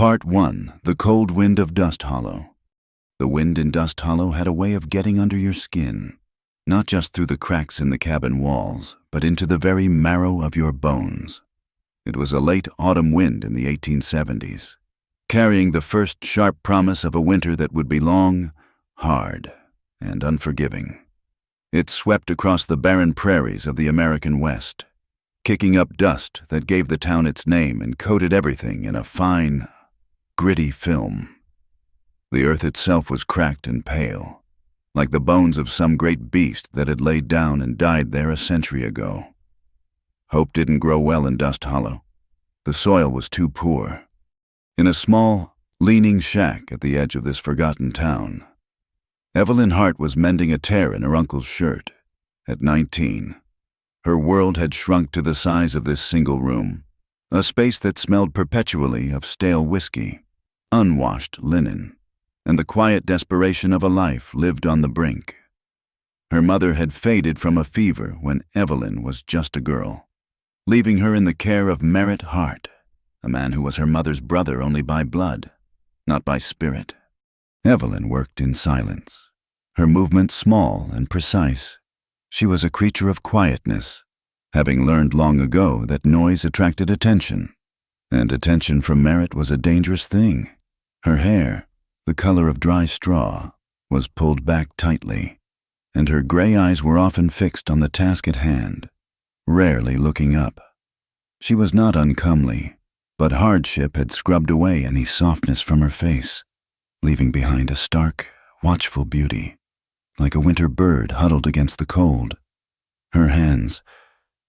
Part 1. The Cold Wind of Dust Hollow. The wind in Dust Hollow had a way of getting under your skin, not just through the cracks in the cabin walls, but into the very marrow of your bones. It was a late autumn wind in the 1870s, carrying the first sharp promise of a winter that would be long, hard, and unforgiving. It swept across the barren prairies of the American West, kicking up dust that gave the town its name and coated everything in a fine, gritty film. The earth itself was cracked and pale, like the bones of some great beast that had laid down and died there a century ago. Hope didn't grow well in Dust Hollow. The soil was too poor. In a small, leaning shack at the edge of this forgotten town, Evelyn Hart was mending a tear in her uncle's shirt. At 19, her world had shrunk to the size of this single room, a space that smelled perpetually of stale whiskey, unwashed linen, and the quiet desperation of a life lived on the brink. Her mother had faded from a fever when Evelyn was just a girl, leaving her in the care of Merritt Hart, a man who was her mother's brother only by blood, not by spirit. Evelyn worked in silence, her movements small and precise. She was a creature of quietness, having learned long ago that noise attracted attention, and attention from Merritt was a dangerous thing. Her hair, the color of dry straw, was pulled back tightly, and her gray eyes were often fixed on the task at hand, rarely looking up. She was not uncomely, but hardship had scrubbed away any softness from her face, leaving behind a stark, watchful beauty, like a winter bird huddled against the cold. Her hands,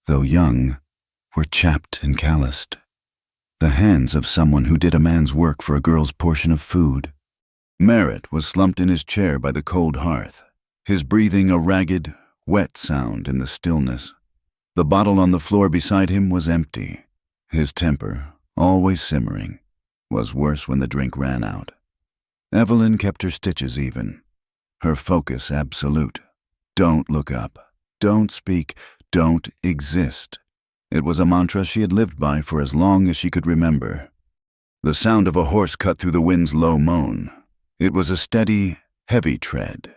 though young, were chapped and calloused, the hands of someone who did a man's work for a girl's portion of food. Merritt was slumped in his chair by the cold hearth, his breathing a ragged, wet sound in the stillness. The bottle on the floor beside him was empty. His temper, always simmering, was worse when the drink ran out. Evelyn kept her stitches even, her focus absolute. Don't look up, don't speak, don't exist. It was a mantra she had lived by for as long as she could remember. The sound of a horse cut through the wind's low moan. It was a steady, heavy tread,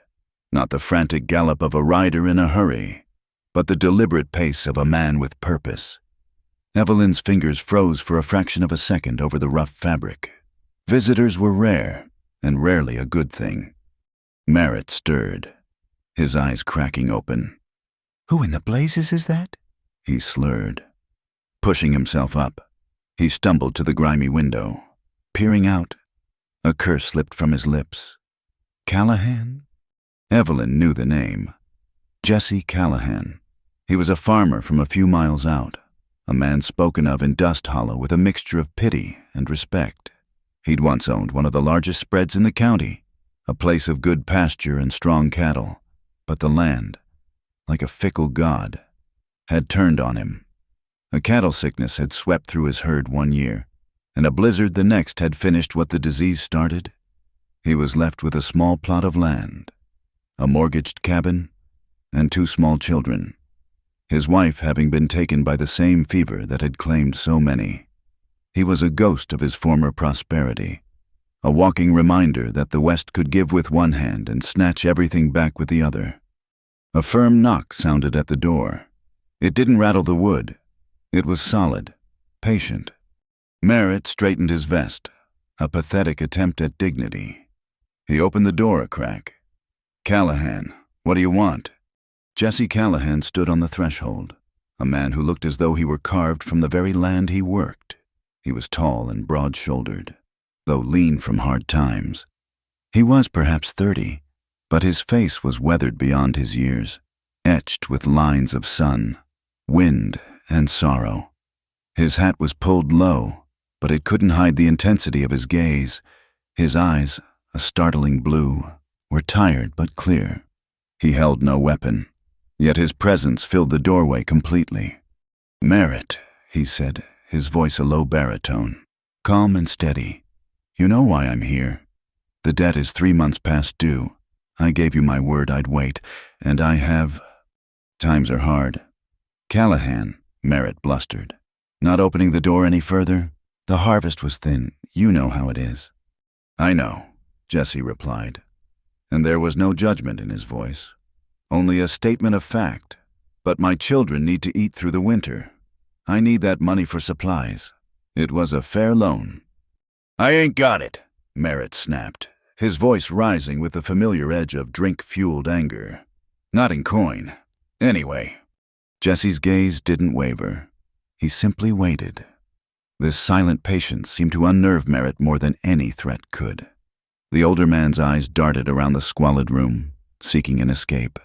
not the frantic gallop of a rider in a hurry, but the deliberate pace of a man with purpose. Evelyn's fingers froze for a fraction of a second over the rough fabric. Visitors were rare, and rarely a good thing. Merritt stirred, his eyes cracking open. "Who in the blazes is that?" He slurred. Pushing himself up, he stumbled to the grimy window. Peering out, a curse slipped from his lips. Callahan? Evelyn knew the name. Jesse Callahan. He was a farmer from a few miles out, a man spoken of in Dust Hollow with a mixture of pity and respect. He'd once owned one of the largest spreads in the county, a place of good pasture and strong cattle, but the land, like a fickle god, had turned on him. A cattle sickness had swept through his herd one year, and a blizzard the next had finished what the disease started. He was left with a small plot of land, a mortgaged cabin, and 2 small children, his wife having been taken by the same fever that had claimed so many. He was a ghost of his former prosperity, a walking reminder that the West could give with one hand and snatch everything back with the other. A firm knock sounded at the door. It didn't rattle the wood. It was solid, patient. Merritt straightened his vest, a pathetic attempt at dignity. He opened the door a crack. "Callahan, what do you want?" Jesse Callahan stood on the threshold, a man who looked as though he were carved from the very land he worked. He was tall and broad-shouldered, though lean from hard times. He was perhaps 30, but his face was weathered beyond his years, etched with lines of sun, wind, and sorrow. His hat was pulled low, but it couldn't hide the intensity of his gaze. His eyes, a startling blue, were tired but clear. He held no weapon, yet his presence filled the doorway completely. "Merritt," he said, his voice a low baritone, calm and steady. "You know why I'm here. The debt is 3 months past due. I gave you my word I'd wait, and I have. Times are hard." "Callahan," Merritt blustered, not opening the door any further. The harvest was thin. You know how it is." "I know," Jesse replied, and there was no judgment in his voice, only a statement of fact. "But my children need to eat through the winter. I need that money for supplies." It was a fair loan. "I ain't got it," Merritt snapped, his voice rising with the familiar edge of drink-fueled anger. "Not in coin. Anyway." Jesse's gaze didn't waver. He simply waited. This silent patience seemed to unnerve Merritt more than any threat could. The older man's eyes darted around the squalid room, seeking an escape,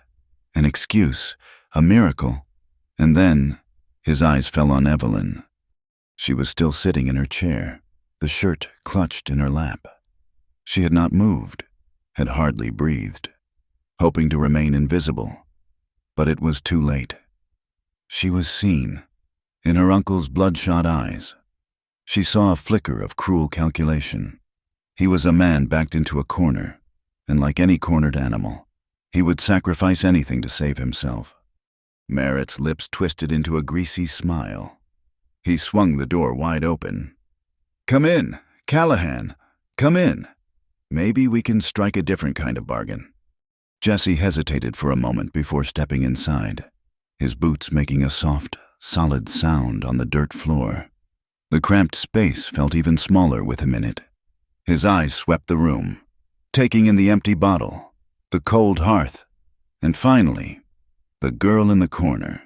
an excuse, a miracle. And then his eyes fell on Evelyn. She was still sitting in her chair, the shirt clutched in her lap. She had not moved, had hardly breathed, hoping to remain invisible. But it was too late. She was seen, in her uncle's bloodshot eyes. She saw a flicker of cruel calculation. He was a man backed into a corner, and like any cornered animal, he would sacrifice anything to save himself. Merritt's lips twisted into a greasy smile. He swung the door wide open. "Come in, Callahan. Come in. Maybe we can strike a different kind of bargain." Jesse hesitated for a moment before stepping inside, his boots making a soft, solid sound on the dirt floor. The cramped space felt even smaller with him in it. His eyes swept the room, taking in the empty bottle, the cold hearth, and finally, the girl in the corner.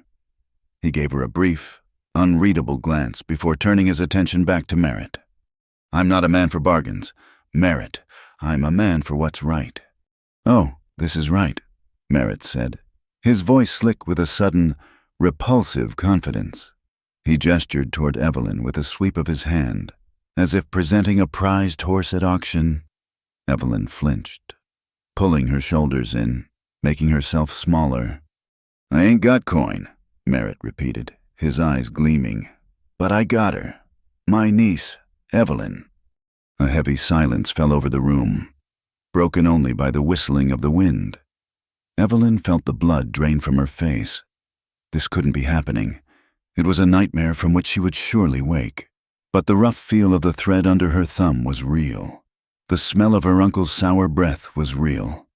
He gave her a brief, unreadable glance before turning his attention back to Merritt. "I'm not a man for bargains, Merritt. I'm a man for what's right." "Oh, this is right," Merritt said, his voice slick with a sudden, repulsive confidence. He gestured toward Evelyn with a sweep of his hand, as if presenting a prized horse at auction. Evelyn flinched, pulling her shoulders in, making herself smaller. "I ain't got coin," Merritt repeated, his eyes gleaming. "But I got her. My niece, Evelyn." A heavy silence fell over the room, broken only by the whistling of the wind. Evelyn felt the blood drain from her face. This couldn't be happening. It was a nightmare from which she would surely wake. But the rough feel of the thread under her thumb was real. The smell of her uncle's sour breath was real.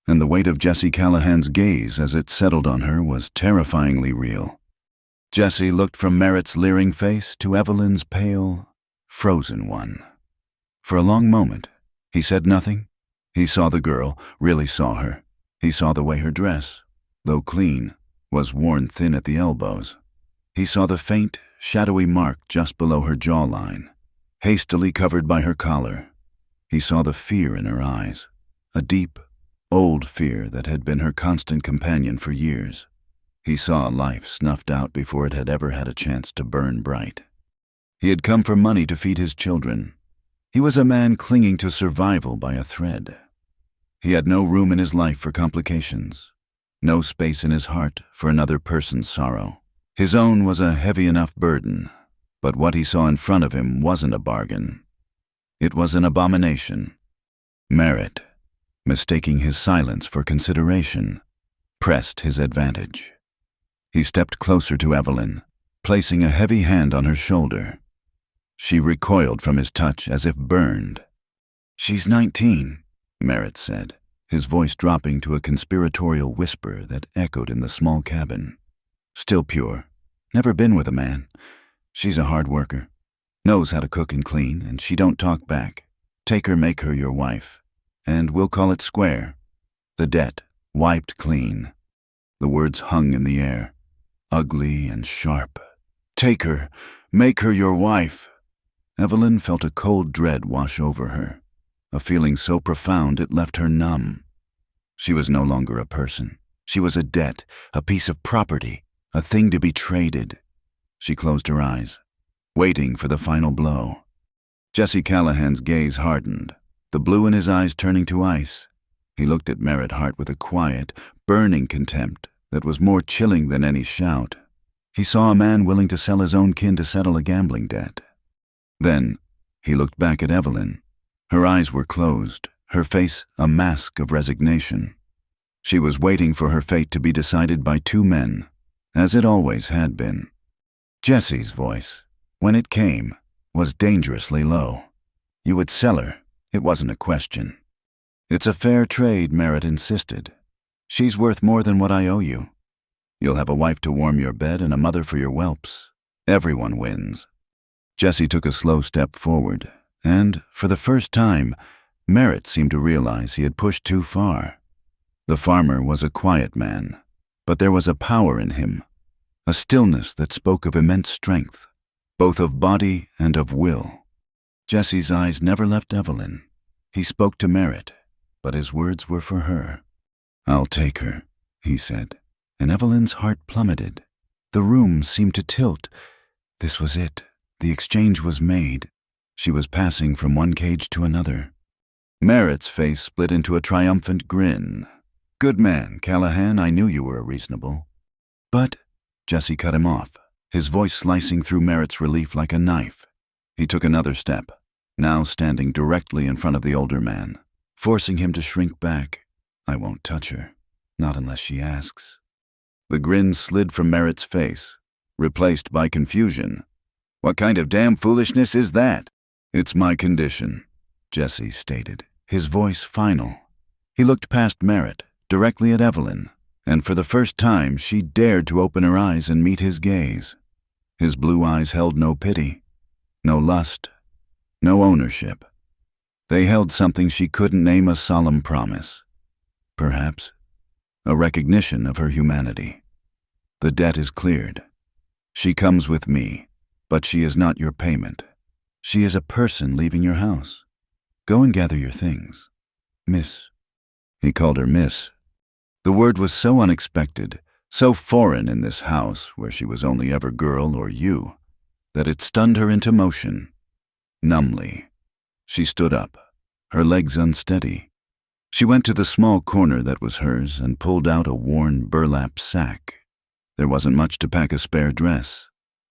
And the weight of Jesse Callahan's gaze as it settled on her was terrifyingly real. Jesse looked from Merritt's leering face to Evelyn's pale, frozen one. For a long moment, he said nothing. He saw the girl, really saw her. He saw the way her dress, though clean, was worn thin at the elbows. He saw the faint, shadowy mark just below her jawline, hastily covered by her collar. He saw the fear in her eyes, a deep, old fear that had been her constant companion for years. He saw life snuffed out before it had ever had a chance to burn bright. He had come for money to feed his children. He was a man clinging to survival by a thread. He had no room in his life for complications, no space in his heart for another person's sorrow. His own was a heavy enough burden, but what he saw in front of him wasn't a bargain. It was an abomination. Merritt, mistaking his silence for consideration, pressed his advantage. He stepped closer to Evelyn, placing a heavy hand on her shoulder. She recoiled from his touch as if burned. "She's 19, Merritt said, his voice dropping to a conspiratorial whisper that echoed in the small cabin. "Still pure. Never been with a man. She's a hard worker. Knows how to cook and clean, and she don't talk back. Take her, make her your wife. And we'll call it square. The debt wiped clean." The words hung in the air, ugly and sharp. "Take her, make her your wife." Evelyn felt a cold dread wash over her, a feeling so profound it left her numb. She was no longer a person. She was a debt, a piece of property, a thing to be traded. She closed her eyes, waiting for the final blow. Jesse Callahan's gaze hardened, the blue in his eyes turning to ice. He looked at Merritt Hart with a quiet, burning contempt that was more chilling than any shout. He saw a man willing to sell his own kin to settle a gambling debt. Then he looked back at Evelyn. Her eyes were closed, her face a mask of resignation. She was waiting for her fate to be decided by two men, as it always had been. Jesse's voice, when it came, was dangerously low. You would sell her. It wasn't a question. It's a fair trade, Merritt insisted. She's worth more than what I owe you. You'll have a wife to warm your bed and a mother for your whelps. Everyone wins. Jesse took a slow step forward, and, for the first time, Merritt seemed to realize he had pushed too far. The farmer was a quiet man, but there was a power in him, a stillness that spoke of immense strength, both of body and of will. Jesse's eyes never left Evelyn. He spoke to Merritt, but his words were for her. "I'll take her," he said, and Evelyn's heart plummeted. The room seemed to tilt. This was it. The exchange was made. She was passing from one cage to another. Merritt's face split into a triumphant grin. "Good man, Callahan, I knew you were reasonable." "But," Jesse cut him off, his voice slicing through Merritt's relief like a knife. He took another step, now standing directly in front of the older man, forcing him to shrink back. "I won't touch her, not unless she asks." The grin slid from Merritt's face, replaced by confusion. "What kind of damn foolishness is that?" "It's my condition," Jesse stated, his voice final. He looked past Merritt, directly at Evelyn, and for the first time she dared to open her eyes and meet his gaze. His blue eyes held no pity, no lust, no ownership. They held something she couldn't name, a solemn promise. Perhaps a recognition of her humanity. "The debt is cleared. She comes with me, but she is not your payment. She is a person leaving your house. Go and gather your things. Miss." He called her Miss. The word was so unexpected, so foreign in this house where she was only ever girl or you, that it stunned her into motion. Numbly, she stood up, her legs unsteady. She went to the small corner that was hers and pulled out a worn burlap sack. There wasn't much to pack a spare dress.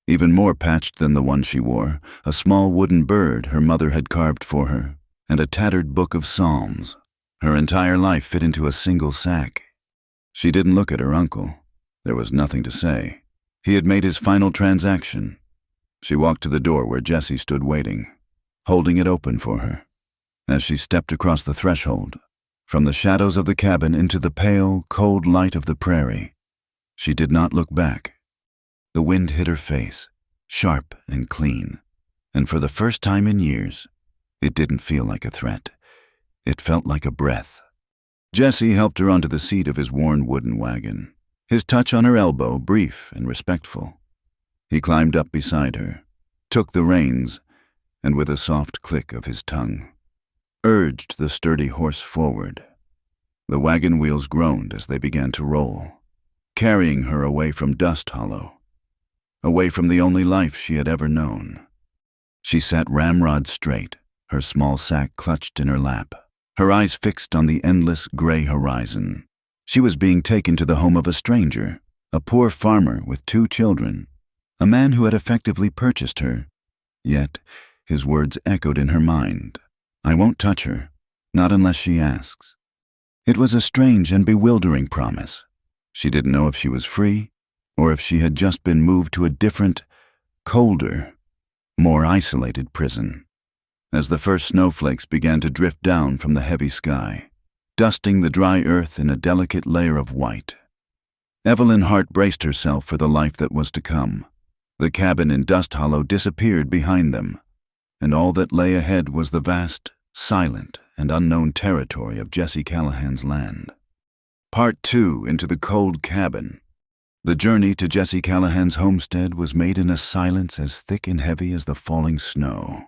Even more patched than the one she wore, a small wooden bird her mother had carved for her, and a tattered book of psalms. Her entire life fit into a single sack. She didn't look at her uncle. There was nothing to say. He had made his final transaction. She walked to the door where Jesse stood waiting, holding it open for her. As she stepped across the threshold, from the shadows of the cabin into the pale, cold light of the prairie, she did not look back. The wind hit her face, sharp and clean, and for the first time in years, it didn't feel like a threat. It felt like a breath. Jesse helped her onto the seat of his worn wooden wagon, his touch on her elbow brief and respectful. He climbed up beside her, took the reins, and with a soft click of his tongue, urged the sturdy horse forward. The wagon wheels groaned as they began to roll, carrying her away from Dust Hollow, away from the only life she had ever known. She sat ramrod straight, her small sack clutched in her lap, her eyes fixed on the endless gray horizon. She was being taken to the home of a stranger, a poor farmer with 2 children, a man who had effectively purchased her. Yet, his words echoed in her mind. "I won't touch her, not unless she asks." It was a strange and bewildering promise. She didn't know if she was free, or if she had just been moved to a different, colder, more isolated prison. As the first snowflakes began to drift down from the heavy sky, dusting the dry earth in a delicate layer of white, Evelyn Hart braced herself for the life that was to come. The cabin in Dust Hollow disappeared behind them, and all that lay ahead was the vast, silent, and unknown territory of Jesse Callahan's land. Part 2, into the cold cabin. The journey to Jesse Callahan's homestead was made in a silence as thick and heavy as the falling snow.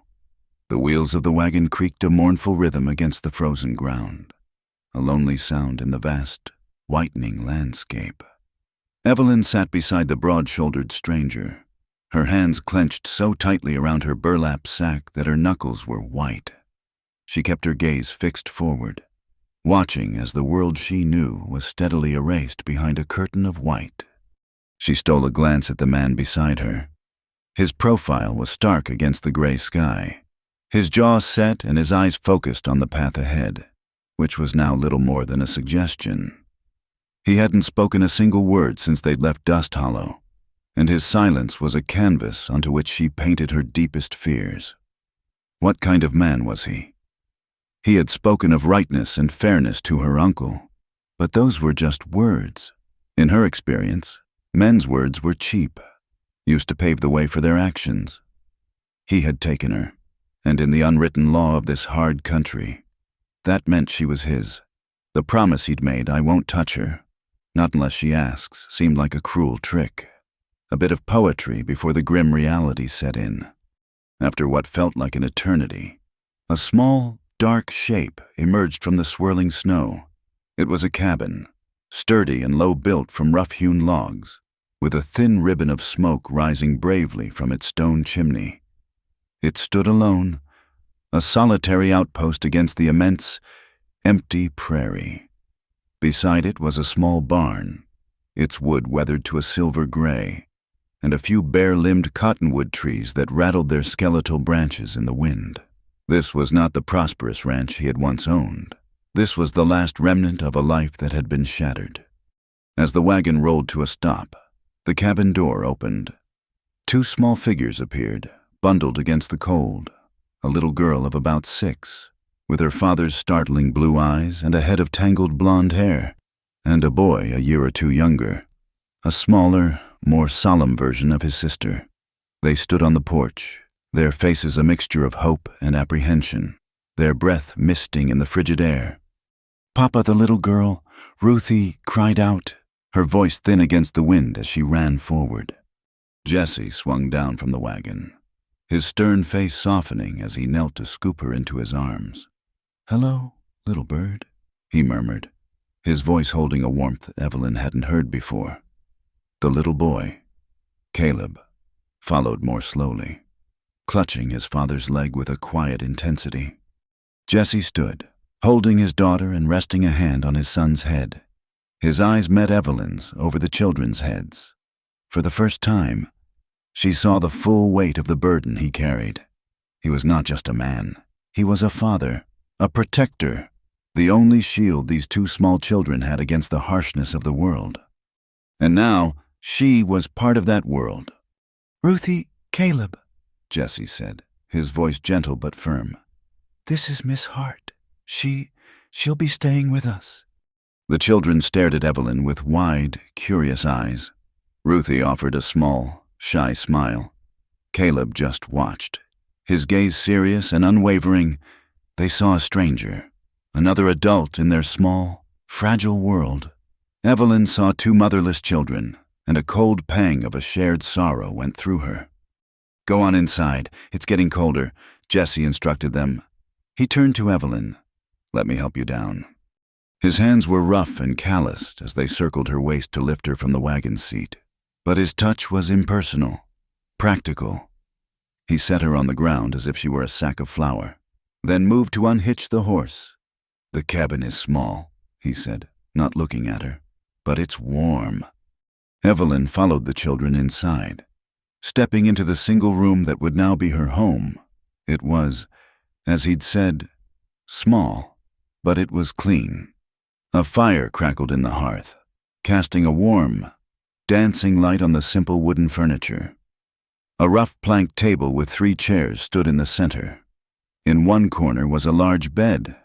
The wheels of the wagon creaked a mournful rhythm against the frozen ground, a lonely sound in the vast, whitening landscape. Evelyn sat beside the broad-shouldered stranger, her hands clenched so tightly around her burlap sack that her knuckles were white. She kept her gaze fixed forward, watching as the world she knew was steadily erased behind a curtain of white. She stole a glance at the man beside her. His profile was stark against the gray sky, his jaw set and his eyes focused on the path ahead, which was now little more than a suggestion. He hadn't spoken a single word since they'd left Dust Hollow, and his silence was a canvas onto which she painted her deepest fears. What kind of man was he? He had spoken of rightness and fairness to her uncle, but those were just words. In her experience, men's words were cheap, used to pave the way for their actions. He had taken her, and in the unwritten law of this hard country, that meant she was his. The promise he'd made, "I won't touch her, not unless she asks," seemed like a cruel trick, a bit of poetry before the grim reality set in. After what felt like an eternity, a small, dark shape emerged from the swirling snow. It was a cabin, sturdy and low-built from rough-hewn logs, with a thin ribbon of smoke rising bravely from its stone chimney. It stood alone, a solitary outpost against the immense, empty prairie. Beside it was a small barn, its wood weathered to a silver gray, and a few bare-limbed cottonwood trees that rattled their skeletal branches in the wind. This was not the prosperous ranch he had once owned. This was the last remnant of a life that had been shattered. As the wagon rolled to a stop, the cabin door opened. Two small figures appeared, bundled against the cold. A little girl of about 6, with her father's startling blue eyes and a head of tangled blonde hair, and a boy a year or two younger, a smaller, more solemn version of his sister. They stood on the porch, their faces a mixture of hope and apprehension, their breath misting in the frigid air. "Papa," the little girl, Ruthie, cried out, her voice thin against the wind as she ran forward. Jesse swung down from the wagon, his stern face softening as he knelt to scoop her into his arms. "Hello, little bird," he murmured, his voice holding a warmth Evelyn hadn't heard before. The little boy, Caleb, followed more slowly, clutching his father's leg with a quiet intensity. Jesse stood, holding his daughter and resting a hand on his son's head. His eyes met Evelyn's over the children's heads. For the first time, she saw the full weight of the burden he carried. He was not just a man. He was a father, a protector, the only shield these two small children had against the harshness of the world. And now, she was part of that world. "Ruthie, Caleb," Jesse said, his voice gentle but firm. "This is Miss Hart. She'll be staying with us." The children stared at Evelyn with wide, curious eyes. Ruthie offered a small, shy smile. Caleb just watched, his gaze serious and unwavering. They saw a stranger, another adult in their small, fragile world. Evelyn saw two motherless children, and a cold pang of a shared sorrow went through her. "Go on inside. It's getting colder," Jesse instructed them. He turned to Evelyn. "Let me help you down." His hands were rough and calloused as they circled her waist to lift her from the wagon seat. But his touch was impersonal, practical. He set her on the ground as if she were a sack of flour, then moved to unhitch the horse. "The cabin is small," he said, not looking at her, "but it's warm." Evelyn followed the children inside, stepping into the single room that would now be her home. It was, as he'd said, small, but it was clean. A fire crackled in the hearth, casting a warm, dancing light on the simple wooden furniture. A rough plank table with 3 chairs stood in the center. In one corner was a large bed,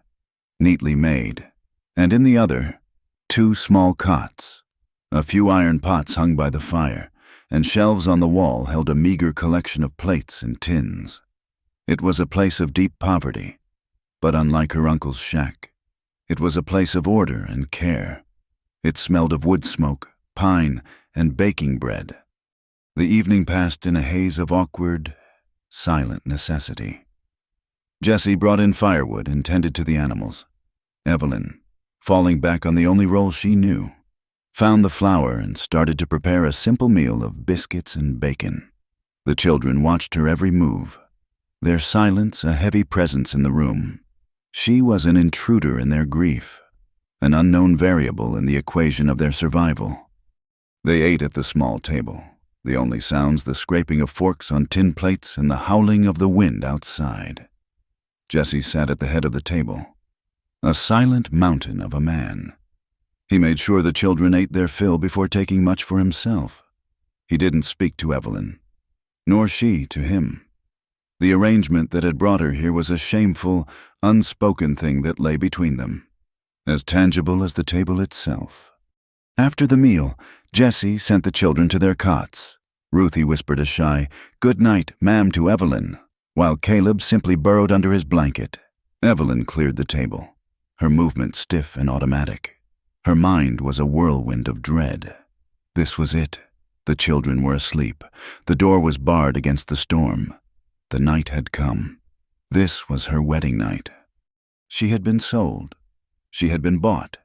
neatly made, and in the other, 2 small cots. A few iron pots hung by the fire, and shelves on the wall held a meager collection of plates and tins. It was a place of deep poverty, but unlike her uncle's shack, it was a place of order and care. It smelled of wood smoke, pine, and baking bread. The evening passed in a haze of awkward, silent necessity. Jesse brought in firewood and tended to the animals. Evelyn, falling back on the only role she knew, found the flour and started to prepare a simple meal of biscuits and bacon. The children watched her every move, their silence a heavy presence in the room. She was an intruder in their grief, an unknown variable in the equation of their survival. They ate at the small table, the only sounds the scraping of forks on tin plates and the howling of the wind outside. Jesse sat at the head of the table, a silent mountain of a man. He made sure the children ate their fill before taking much for himself. He didn't speak to Evelyn, nor she to him. The arrangement that had brought her here was a shameful, unspoken thing that lay between them, as tangible as the table itself. After the meal, Jessie sent the children to their cots. Ruthie whispered a shy, "Good night, ma'am," to Evelyn, while Caleb simply burrowed under his blanket. Evelyn cleared the table, her movement stiff and automatic. Her mind was a whirlwind of dread. This was it. The children were asleep. The door was barred against the storm. The night had come. This was her wedding night. She had been sold. She had been bought.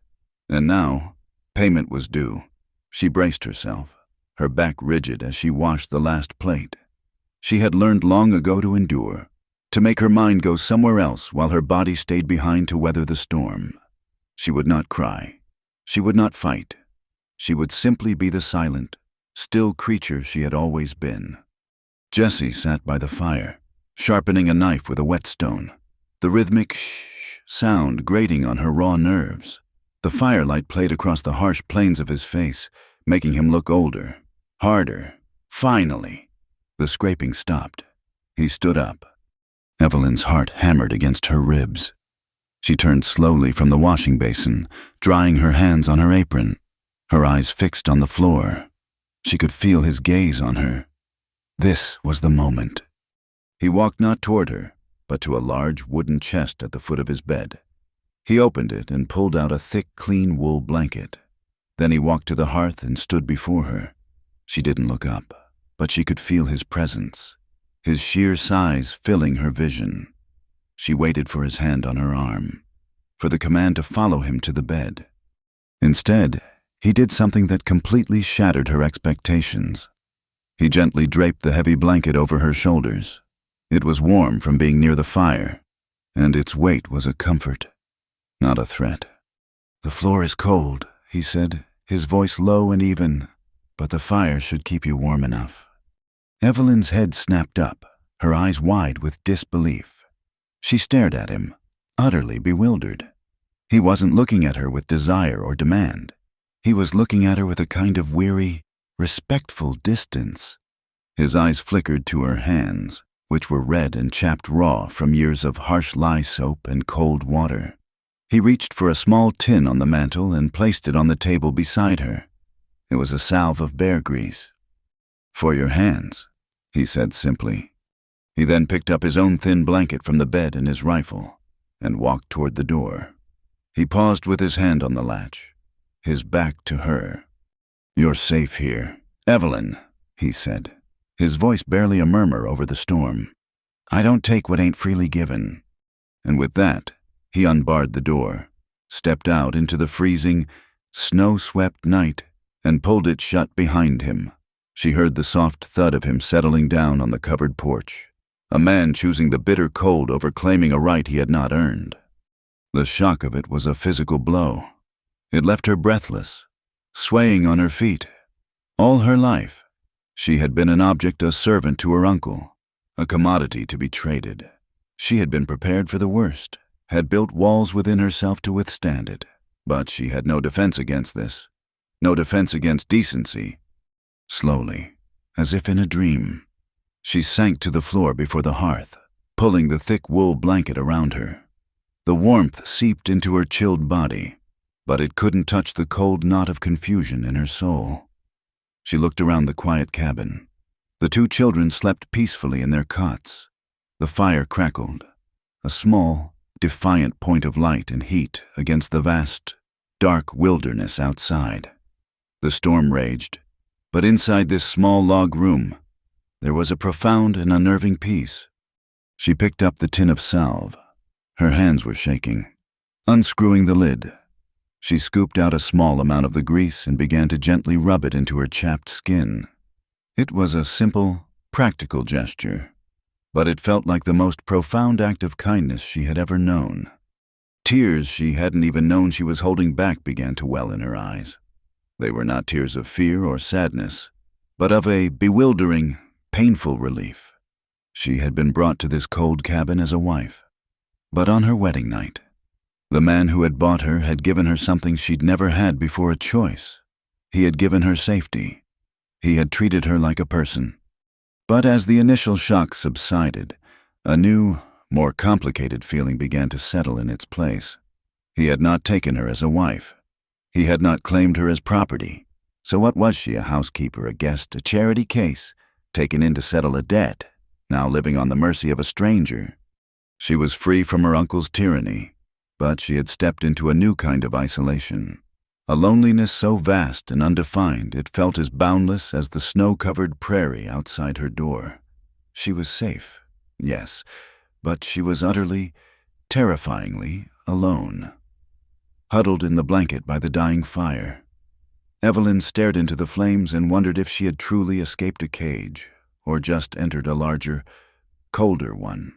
And now, payment was due. She braced herself, her back rigid as she washed the last plate. She had learned long ago to endure, to make her mind go somewhere else while her body stayed behind to weather the storm. She would not cry. She would not fight. She would simply be the silent, still creature she had always been. Jessie sat by the fire, sharpening a knife with a whetstone, the rhythmic shh sound grating on her raw nerves. The firelight played across the harsh planes of his face, making him look older, harder. Finally, the scraping stopped. He stood up. Evelyn's heart hammered against her ribs. She turned slowly from the washing basin, drying her hands on her apron, her eyes fixed on the floor. She could feel his gaze on her. This was the moment. He walked not toward her, but to a large wooden chest at the foot of his bed. He opened it and pulled out a thick, clean wool blanket. Then he walked to the hearth and stood before her. She didn't look up, but she could feel his presence, his sheer size filling her vision. She waited for his hand on her arm, for the command to follow him to the bed. Instead, he did something that completely shattered her expectations. He gently draped the heavy blanket over her shoulders. It was warm from being near the fire, and its weight was a comfort, not a threat. "The floor is cold," he said, his voice low and even, "but the fire should keep you warm enough." Evelyn's head snapped up, her eyes wide with disbelief. She stared at him, utterly bewildered. He wasn't looking at her with desire or demand. He was looking at her with a kind of weary, respectful distance. His eyes flickered to her hands, which were red and chapped raw from years of harsh lye soap and cold water. He reached for a small tin on the mantel and placed it on the table beside her. It was a salve of bear grease. "For your hands," he said simply. He then picked up his own thin blanket from the bed and his rifle, and walked toward the door. He paused with his hand on the latch, his back to her. "You're safe here, Evelyn," he said, his voice barely a murmur over the storm. "I don't take what ain't freely given." And with that, he unbarred the door, stepped out into the freezing, snow-swept night, and pulled it shut behind him. She heard the soft thud of him settling down on the covered porch, a man choosing the bitter cold over claiming a right he had not earned. The shock of it was a physical blow. It left her breathless, swaying on her feet. All her life, she had been an object, a servant to her uncle, a commodity to be traded. She had been prepared for the worst, had built walls within herself to withstand it. But she had no defense against this, no defense against decency. Slowly, as if in a dream, she sank to the floor before the hearth, pulling the thick wool blanket around her. The warmth seeped into her chilled body, but it couldn't touch the cold knot of confusion in her soul. She looked around the quiet cabin. The two children slept peacefully in their cots. The fire crackled, a small, defiant point of light and heat against the vast, dark wilderness outside. The storm raged, but inside this small log room, there was a profound and unnerving peace. She picked up the tin of salve. Her hands were shaking. Unscrewing the lid, she scooped out a small amount of the grease and began to gently rub it into her chapped skin. It was a simple, practical gesture, but it felt like the most profound act of kindness she had ever known. Tears she hadn't even known she was holding back began to well in her eyes. They were not tears of fear or sadness, but of a bewildering, painful relief. She had been brought to this cold cabin as a wife, but on her wedding night, the man who had bought her had given her something she'd never had before, a choice. He had given her safety. He had treated her like a person. But as the initial shock subsided, a new, more complicated feeling began to settle in its place. He had not taken her as a wife. He had not claimed her as property. So what was she, a housekeeper, a guest, a charity case, taken in to settle a debt, now living on the mercy of a stranger? She was free from her uncle's tyranny, but she had stepped into a new kind of isolation, a loneliness so vast and undefined it felt as boundless as the snow-covered prairie outside her door. She was safe, yes, but she was utterly, terrifyingly alone. Huddled in the blanket by the dying fire, Evelyn stared into the flames and wondered if she had truly escaped a cage, or just entered a larger, colder one.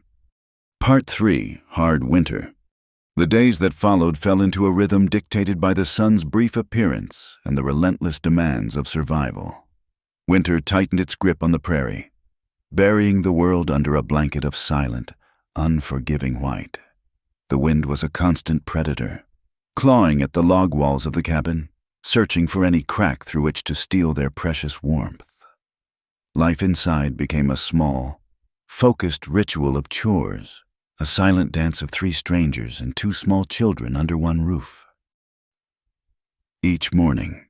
Part 3, Hard Winter. The days that followed fell into a rhythm dictated by the sun's brief appearance and the relentless demands of survival. Winter tightened its grip on the prairie, burying the world under a blanket of silent, unforgiving white. The wind was a constant predator, clawing at the log walls of the cabin, searching for any crack through which to steal their precious warmth. Life inside became a small, focused ritual of chores, a silent dance of 3 strangers and 2 small children under one roof. Each morning,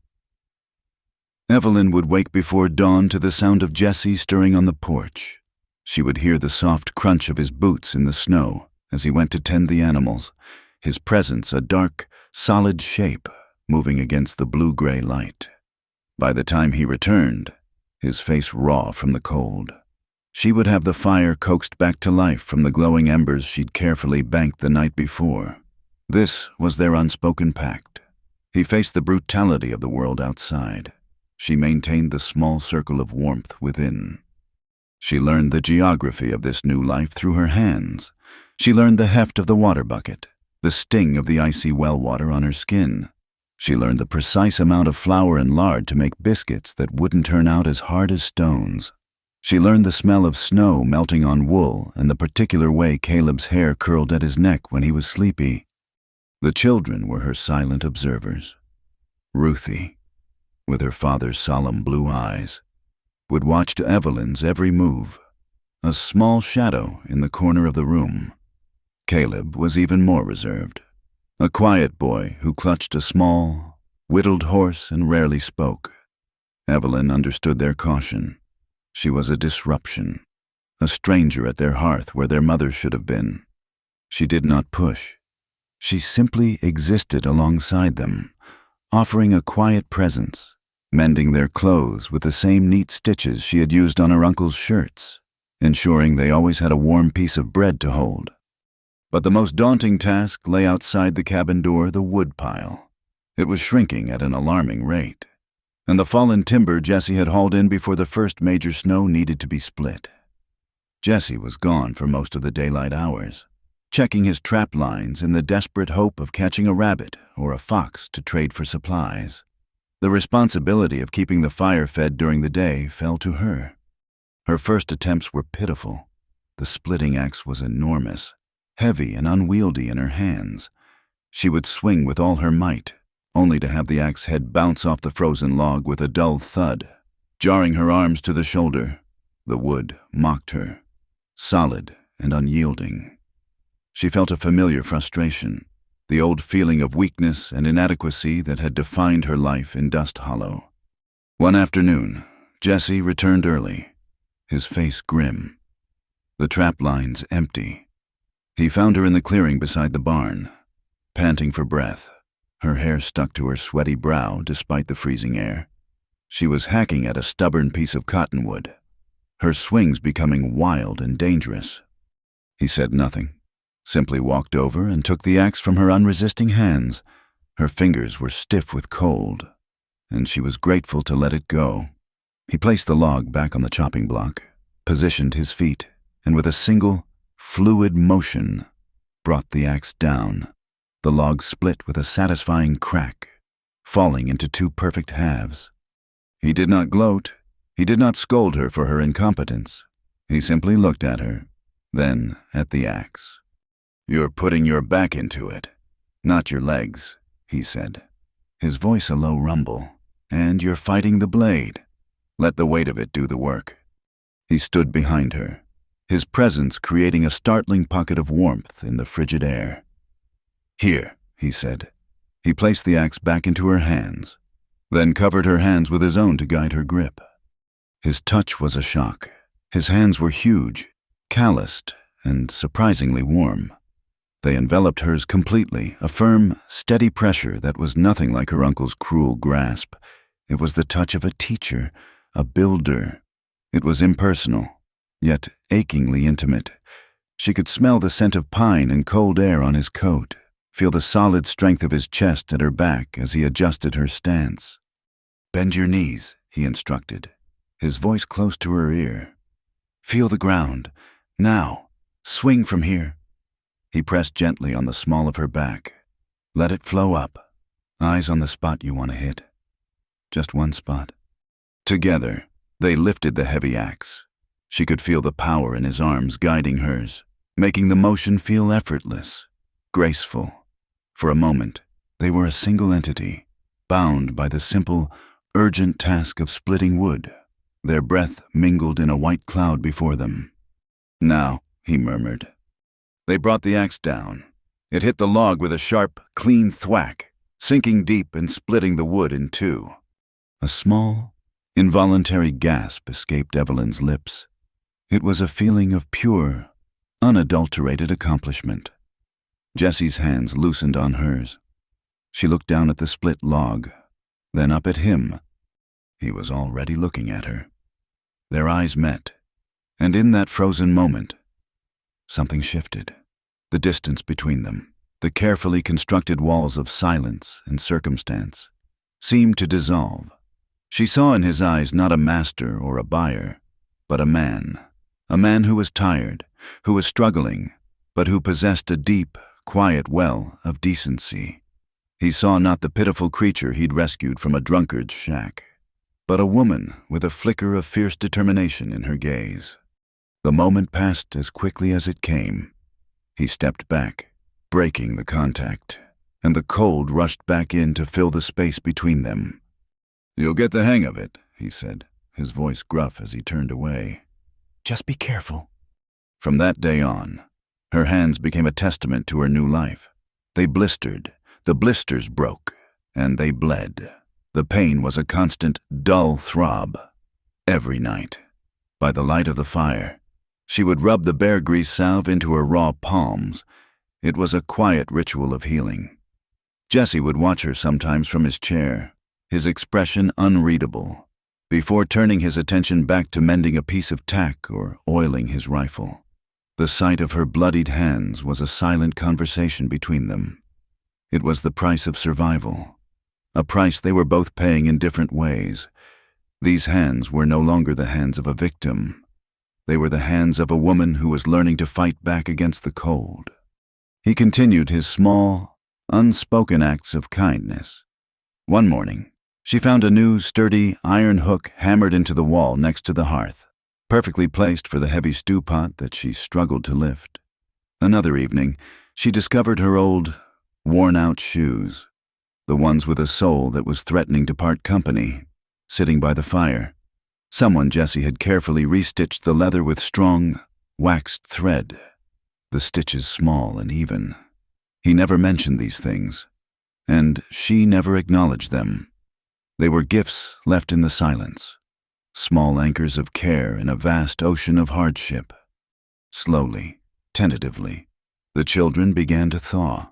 Evelyn would wake before dawn to the sound of Jesse stirring on the porch. She would hear the soft crunch of his boots in the snow as he went to tend the animals, his presence a dark, solid shape moving against the blue-gray light. By the time he returned, his face raw from the cold, she would have the fire coaxed back to life from the glowing embers she'd carefully banked the night before. This was their unspoken pact. He faced the brutality of the world outside. She maintained the small circle of warmth within. She learned the geography of this new life through her hands. She learned the heft of the water bucket, the sting of the icy well water on her skin. She learned the precise amount of flour and lard to make biscuits that wouldn't turn out as hard as stones. She learned the smell of snow melting on wool and the particular way Caleb's hair curled at his neck when he was sleepy. The children were her silent observers. Ruthie, with her father's solemn blue eyes, would watch to Evelyn's every move, a small shadow in the corner of the room. Caleb was even more reserved, a quiet boy who clutched a small, whittled horse and rarely spoke. Evelyn understood their caution. She was a disruption, a stranger at their hearth where their mother should have been. She did not push. She simply existed alongside them, offering a quiet presence, mending their clothes with the same neat stitches she had used on her uncle's shirts, ensuring they always had a warm piece of bread to hold. But the most daunting task lay outside the cabin door, the wood pile. It was shrinking at an alarming rate, and the fallen timber Jesse had hauled in before the first major snow needed to be split. Jesse was gone for most of the daylight hours, checking his trap lines in the desperate hope of catching a rabbit or a fox to trade for supplies. The responsibility of keeping the fire fed during the day fell to her. Her first attempts were pitiful. The splitting axe was enormous, heavy and unwieldy in her hands. She would swing with all her might, only to have the axe head bounce off the frozen log with a dull thud, jarring her arms to the shoulder. The wood mocked her, solid and unyielding. She felt a familiar frustration, the old feeling of weakness and inadequacy that had defined her life in Dust Hollow. One afternoon, Jesse returned early, his face grim, the trap lines empty. He found her in the clearing beside the barn, panting for breath, her hair stuck to her sweaty brow despite the freezing air. She was hacking at a stubborn piece of cottonwood, her swings becoming wild and dangerous. He said nothing, simply walked over and took the axe from her unresisting hands. Her fingers were stiff with cold, and she was grateful to let it go. He placed the log back on the chopping block, positioned his feet, and with a single, fluid motion, brought the axe down. The log split with a satisfying crack, falling into 2 perfect halves. He did not gloat. He did not scold her for her incompetence. He simply looked at her, then at the axe. "You're putting your back into it, not your legs," he said, his voice a low rumble. "And you're fighting the blade. Let the weight of it do the work. He stood behind her, his presence creating a startling pocket of warmth in the frigid air. "Here," he said. He placed the axe back into her hands, then covered her hands with his own to guide her grip. His touch was a shock. His hands were huge, calloused, and surprisingly warm. They enveloped hers completely, a firm, steady pressure that was nothing like her uncle's cruel grasp. It was the touch of a teacher, a builder. It was impersonal, yet achingly intimate. She could smell the scent of pine and cold air on his coat, feel the solid strength of his chest at her back as he adjusted her stance. "Bend your knees," he instructed, his voice close to her ear. "Feel the ground. Now, swing from here." He pressed gently on the small of her back. "Let it flow up. Eyes on the spot you want to hit. Just one spot." Together, they lifted the heavy axe. She could feel the power in his arms guiding hers, making the motion feel effortless, graceful. For a moment, they were a single entity, bound by the simple, urgent task of splitting wood. Their breath mingled in a white cloud before them. "Now," he murmured. They brought the axe down. It hit the log with a sharp, clean thwack, sinking deep and splitting the wood in two. A small, involuntary gasp escaped Evelyn's lips. It was a feeling of pure, unadulterated accomplishment. Jessie's hands loosened on hers. She looked down at the split log, then up at him. He was already looking at her. Their eyes met, and in that frozen moment, something shifted. The distance between them, the carefully constructed walls of silence and circumstance, seemed to dissolve. She saw in his eyes not a master or a buyer, but a man who was tired, who was struggling, but who possessed a deep, quiet well of decency. He saw not the pitiful creature he'd rescued from a drunkard's shack, but a woman with a flicker of fierce determination in her gaze. The moment passed as quickly as it came. He stepped back, breaking the contact, and the cold rushed back in to fill the space between them. "You'll get the hang of it," he said, his voice gruff as he turned away. Just be careful. From that day on, her hands became a testament to her new life. They blistered, the blisters broke, and they bled. The pain was a constant, dull throb. Every night, by the light of the fire, she would rub the bear grease salve into her raw palms. It was a quiet ritual of healing. Jesse would watch her sometimes from his chair, his expression unreadable, before turning his attention back to mending a piece of tack or oiling his rifle. The sight of her bloodied hands was a silent conversation between them. It was the price of survival, a price they were both paying in different ways. These hands were no longer the hands of a victim. They were the hands of a woman who was learning to fight back against the cold. He continued his small, unspoken acts of kindness. One morning, she found a new, sturdy iron hook hammered into the wall next to the hearth, perfectly placed for the heavy stew pot that she struggled to lift. Another evening, she discovered her old, worn-out shoes, the ones with a sole that was threatening to part company, sitting by the fire. Someone Jesse had carefully restitched the leather with strong, waxed thread, the stitches small and even. He never mentioned these things, and she never acknowledged them. They were gifts left in the silence, small anchors of care in a vast ocean of hardship. Slowly, tentatively, the children began to thaw.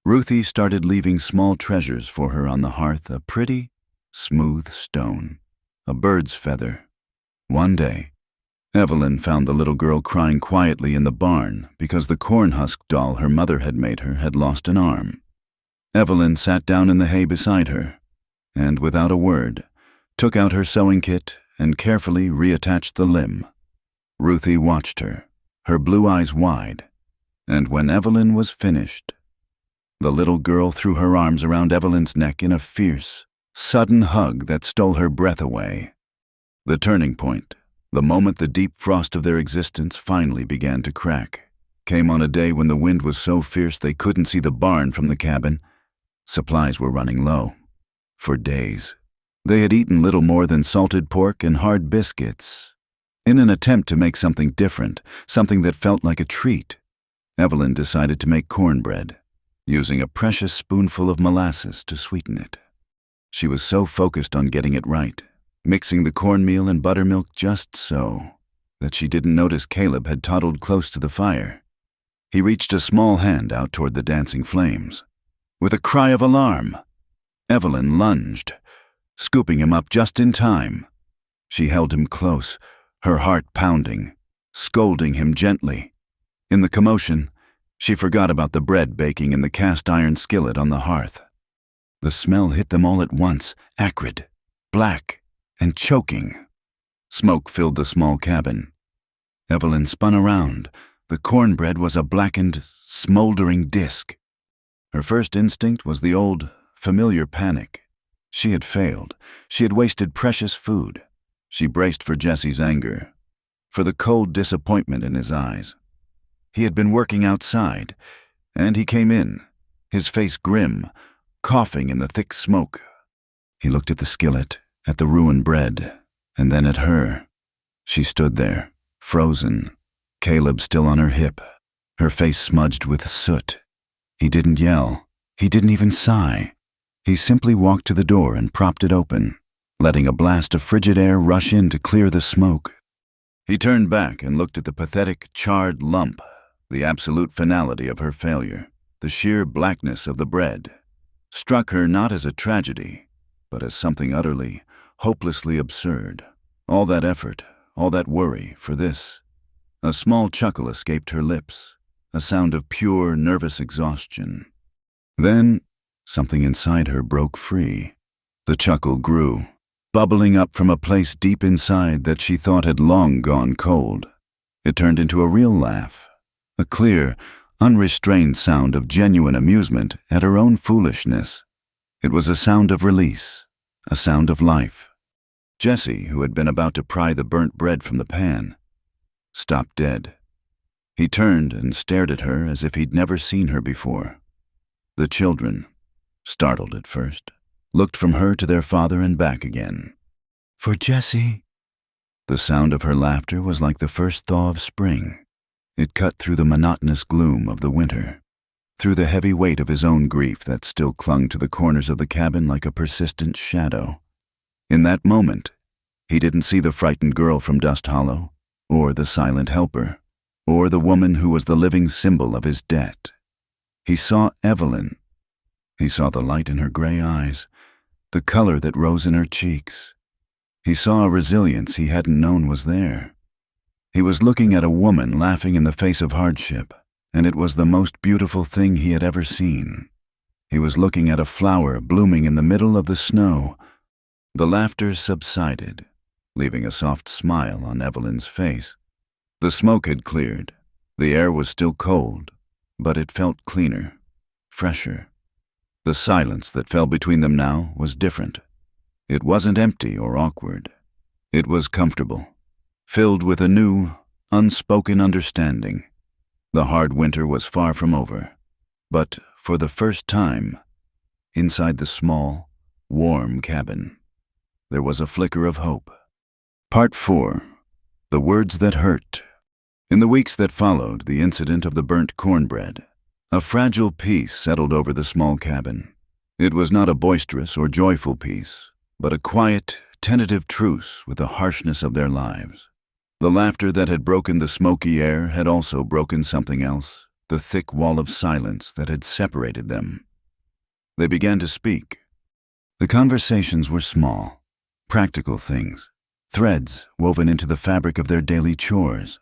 Ruthie started leaving small treasures for her on the hearth, a pretty, smooth stone, a bird's feather. One day, Evelyn found the little girl crying quietly in the barn because the corn-husk doll her mother had made her had lost an arm. Evelyn sat down in the hay beside her, and without a word, took out her sewing kit and carefully reattached the limb. Ruthie watched her, her blue eyes wide, and when Evelyn was finished, the little girl threw her arms around Evelyn's neck in a fierce, sudden hug that stole her breath away. The turning point, the moment the deep frost of their existence finally began to crack, came on a day when the wind was so fierce they couldn't see the barn from the cabin. Supplies were running low. For days, They had eaten little more than salted pork and hard biscuits. In an attempt to make something different, something that felt like a treat, Evelyn decided to make cornbread, using a precious spoonful of molasses to sweeten it. She was so focused on getting it right, mixing the cornmeal and buttermilk just so, that she didn't notice Caleb had toddled close to the fire. He reached a small hand out toward the dancing flames. With a cry of alarm, Evelyn lunged, scooping him up just in time. She held him close, her heart pounding, scolding him gently. In the commotion, she forgot about the bread baking in the cast-iron skillet on the hearth. The smell hit them all at once, acrid, black, and choking. Smoke filled the small cabin. Evelyn spun around. The cornbread was a blackened, smoldering disk. Her first instinct was the old, familiar panic. She had failed. She had wasted precious food. She braced for Jesse's anger, for the cold disappointment in his eyes. He had been working outside, and he came in, his face grim, coughing in the thick smoke. He looked at the skillet, at the ruined bread, and then at her. She stood there, frozen, Caleb still on her hip, her face smudged with soot. He didn't yell. He didn't even sigh. He simply walked to the door and propped it open, letting a blast of frigid air rush in to clear the smoke. He turned back and looked at the pathetic, charred lump, the absolute finality of her failure, the sheer blackness of the bread. Struck her not as a tragedy, but as something utterly, hopelessly absurd. All that effort, all that worry for this. A small chuckle escaped her lips, a sound of pure, nervous exhaustion. Then, something inside her broke free. The chuckle grew, bubbling up from a place deep inside that she thought had long gone cold. It turned into a real laugh, a clear, unrestrained sound of genuine amusement at her own foolishness. It was a sound of release, a sound of life. Jesse, who had been about to pry the burnt bread from the pan, stopped dead. He turned and stared at her as if he'd never seen her before. The children, startled at first, looked from her to their father and back again. For Jesse. The sound of her laughter was like the first thaw of spring. It cut through the monotonous gloom of the winter, through the heavy weight of his own grief that still clung to the corners of the cabin like a persistent shadow. In that moment, he didn't see the frightened girl from Dust Hollow, or the silent helper, or the woman who was the living symbol of his debt. He saw Evelyn. He saw the light in her gray eyes, the color that rose in her cheeks. He saw a resilience he hadn't known was there. He was looking at a woman laughing in the face of hardship, and it was the most beautiful thing he had ever seen. He was looking at a flower blooming in the middle of the snow. The laughter subsided, leaving a soft smile on Evelyn's face. The smoke had cleared. The air was still cold, but it felt cleaner, fresher. The silence that fell between them now was different. It wasn't empty or awkward. It was comfortable, filled with a new, unspoken understanding. The hard winter was far from over, but for the first time, inside the small, warm cabin, there was a flicker of hope. Part 4. The Words That Hurt. In the weeks that followed the incident of the burnt cornbread, a fragile peace settled over the small cabin. It was not a boisterous or joyful peace, but a quiet, tentative truce with the harshness of their lives. The laughter that had broken the smoky air had also broken something else, the thick wall of silence that had separated them. They began to speak. The conversations were small, practical things, threads woven into the fabric of their daily chores.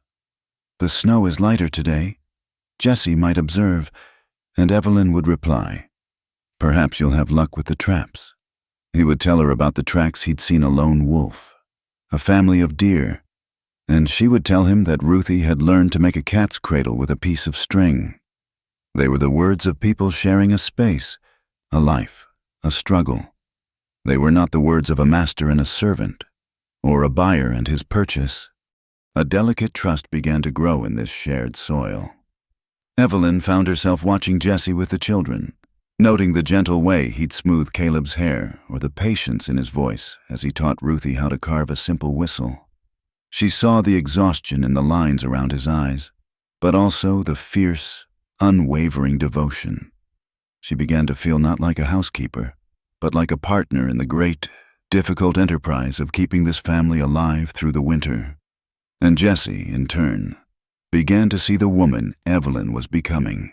"The snow is lighter today," Jesse might observe, and Evelyn would reply, "Perhaps you'll have luck with the traps." He would tell her about the tracks he'd seen a lone wolf, a family of deer, and she would tell him that Ruthie had learned to make a cat's cradle with a piece of string. They were the words of people sharing a space, a life, a struggle. They were not the words of a master and a servant, or a buyer and his purchase. A delicate trust began to grow in this shared soil. Evelyn found herself watching Jesse with the children, noting the gentle way he'd smooth Caleb's hair or the patience in his voice as he taught Ruthie how to carve a simple whistle. She saw the exhaustion in the lines around his eyes, but also the fierce, unwavering devotion. She began to feel not like a housekeeper, but like a partner in the great, difficult enterprise of keeping this family alive through the winter. And Jesse, in turn, began to see the woman Evelyn was becoming.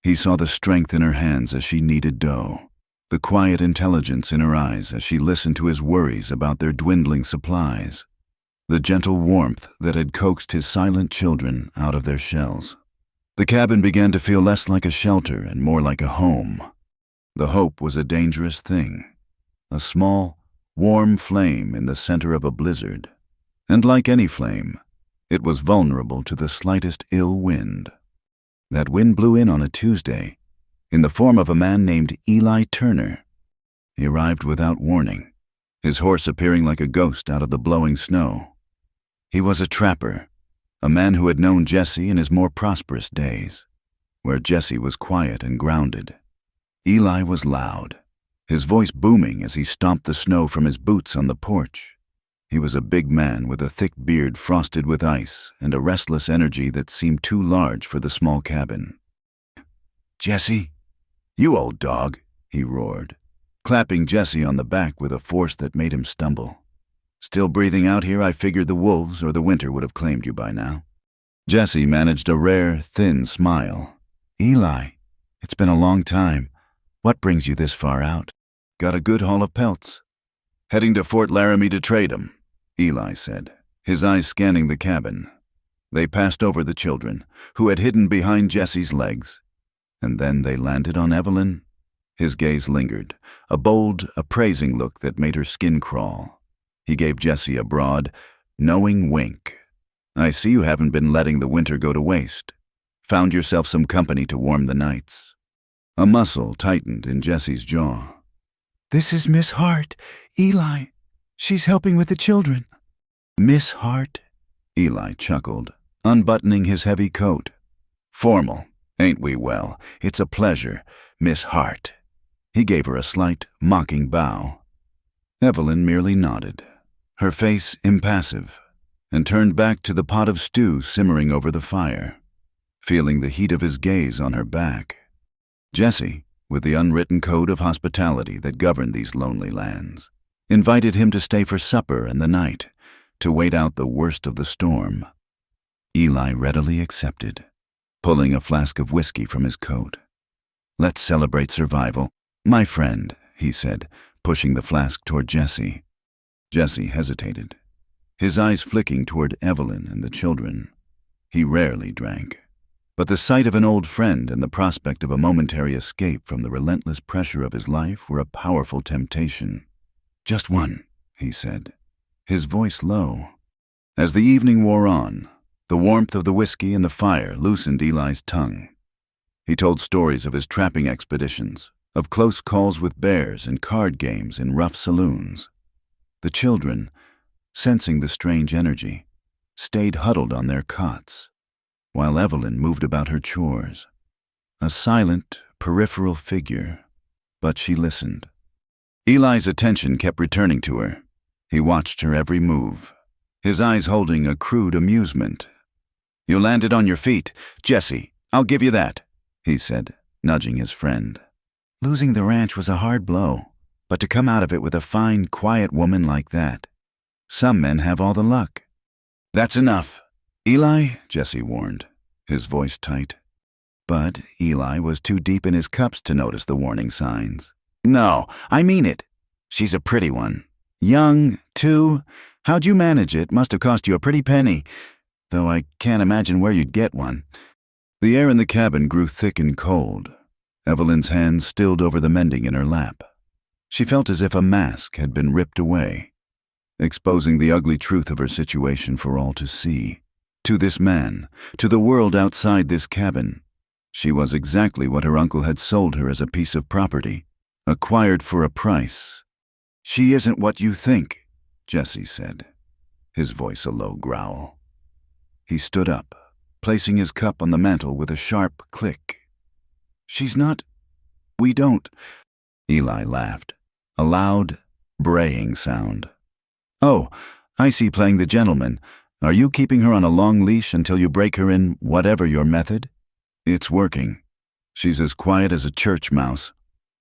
He saw the strength in her hands as she kneaded dough, the quiet intelligence in her eyes as she listened to his worries about their dwindling supplies, the gentle warmth that had coaxed his silent children out of their shells. The cabin began to feel less like a shelter and more like a home. The hope was a dangerous thing, a small, warm flame in the center of a blizzard. And like any flame, it was vulnerable to the slightest ill wind. That wind blew in on a Tuesday, in the form of a man named Eli Turner. He arrived without warning, his horse appearing like a ghost out of the blowing snow. He was a trapper, a man who had known Jesse in his more prosperous days, where Jesse was quiet and grounded. Eli was loud, his voice booming as he stomped the snow from his boots on the porch. He was a big man with a thick beard frosted with ice and a restless energy that seemed too large for the small cabin. "Jesse, you old dog," he roared, clapping Jesse on the back with a force that made him stumble. "Still breathing out here? I figured the wolves or the winter would have claimed you by now." Jesse managed a rare, thin smile. "Eli, it's been a long time. What brings you this far out?" "Got a good haul of pelts. Heading to Fort Laramie to trade 'em," Eli said, his eyes scanning the cabin. They passed over the children, who had hidden behind Jesse's legs, and then they landed on Evelyn. His gaze lingered, a bold, appraising look that made her skin crawl. He gave Jesse a broad, knowing wink. "I see you haven't been letting the winter go to waste. Found yourself some company to warm the nights." A muscle tightened in Jesse's jaw. This is Miss Hart, Eli. She's helping with the children." "Miss Hart?" Eli chuckled, unbuttoning his heavy coat. "Formal, ain't we? Well, it's a pleasure, Miss Hart." He gave her a slight, mocking bow. Evelyn merely nodded, her face impassive, and turned back to the pot of stew simmering over the fire, feeling the heat of his gaze on her back. Jesse, with the unwritten code of hospitality that governed these lonely lands, invited him to stay for supper and the night, to wait out the worst of the storm. Eli readily accepted, pulling a flask of whiskey from his coat. "Let's celebrate survival, my friend," he said, pushing the flask toward Jesse. Jesse hesitated, his eyes flicking toward Evelyn and the children. He rarely drank, but the sight of an old friend and the prospect of a momentary escape from the relentless pressure of his life were a powerful temptation. "Just one," he said, his voice low. As the evening wore on, the warmth of the whiskey and the fire loosened Eli's tongue. He told stories of his trapping expeditions, of close calls with bears and card games in rough saloons. The children, sensing the strange energy, stayed huddled on their cots, while Evelyn moved about her chores, a silent, peripheral figure, but she listened. Eli's attention kept returning to her. He watched her every move, his eyes holding a crude amusement. "You landed on your feet, Jesse, I'll give you that," he said, nudging his friend. "Losing the ranch was a hard blow, but to come out of it with a fine, quiet woman like that. Some men have all the luck." "That's enough." "Eli," Jesse warned, his voice tight. But Eli was too deep in his cups to notice the warning signs. "No, I mean it. She's a pretty one. Young, too. How'd you manage it? Must have cost you a pretty penny, though I can't imagine where you'd get one." The air in the cabin grew thick and cold. Evelyn's hands stilled over the mending in her lap. She felt as if a mask had been ripped away, exposing the ugly truth of her situation for all to see. To this man, to the world outside this cabin, she was exactly what her uncle had sold her as a piece of property, acquired for a price. "She isn't what you think," Jesse said, his voice a low growl. He stood up, placing his cup on the mantel with a sharp click. "She's not We don't. Eli laughed. A loud, braying sound. Oh, I see, playing the gentleman. Are you keeping her on a long leash until you break her in whatever your method? It's working. She's as quiet as a church mouse.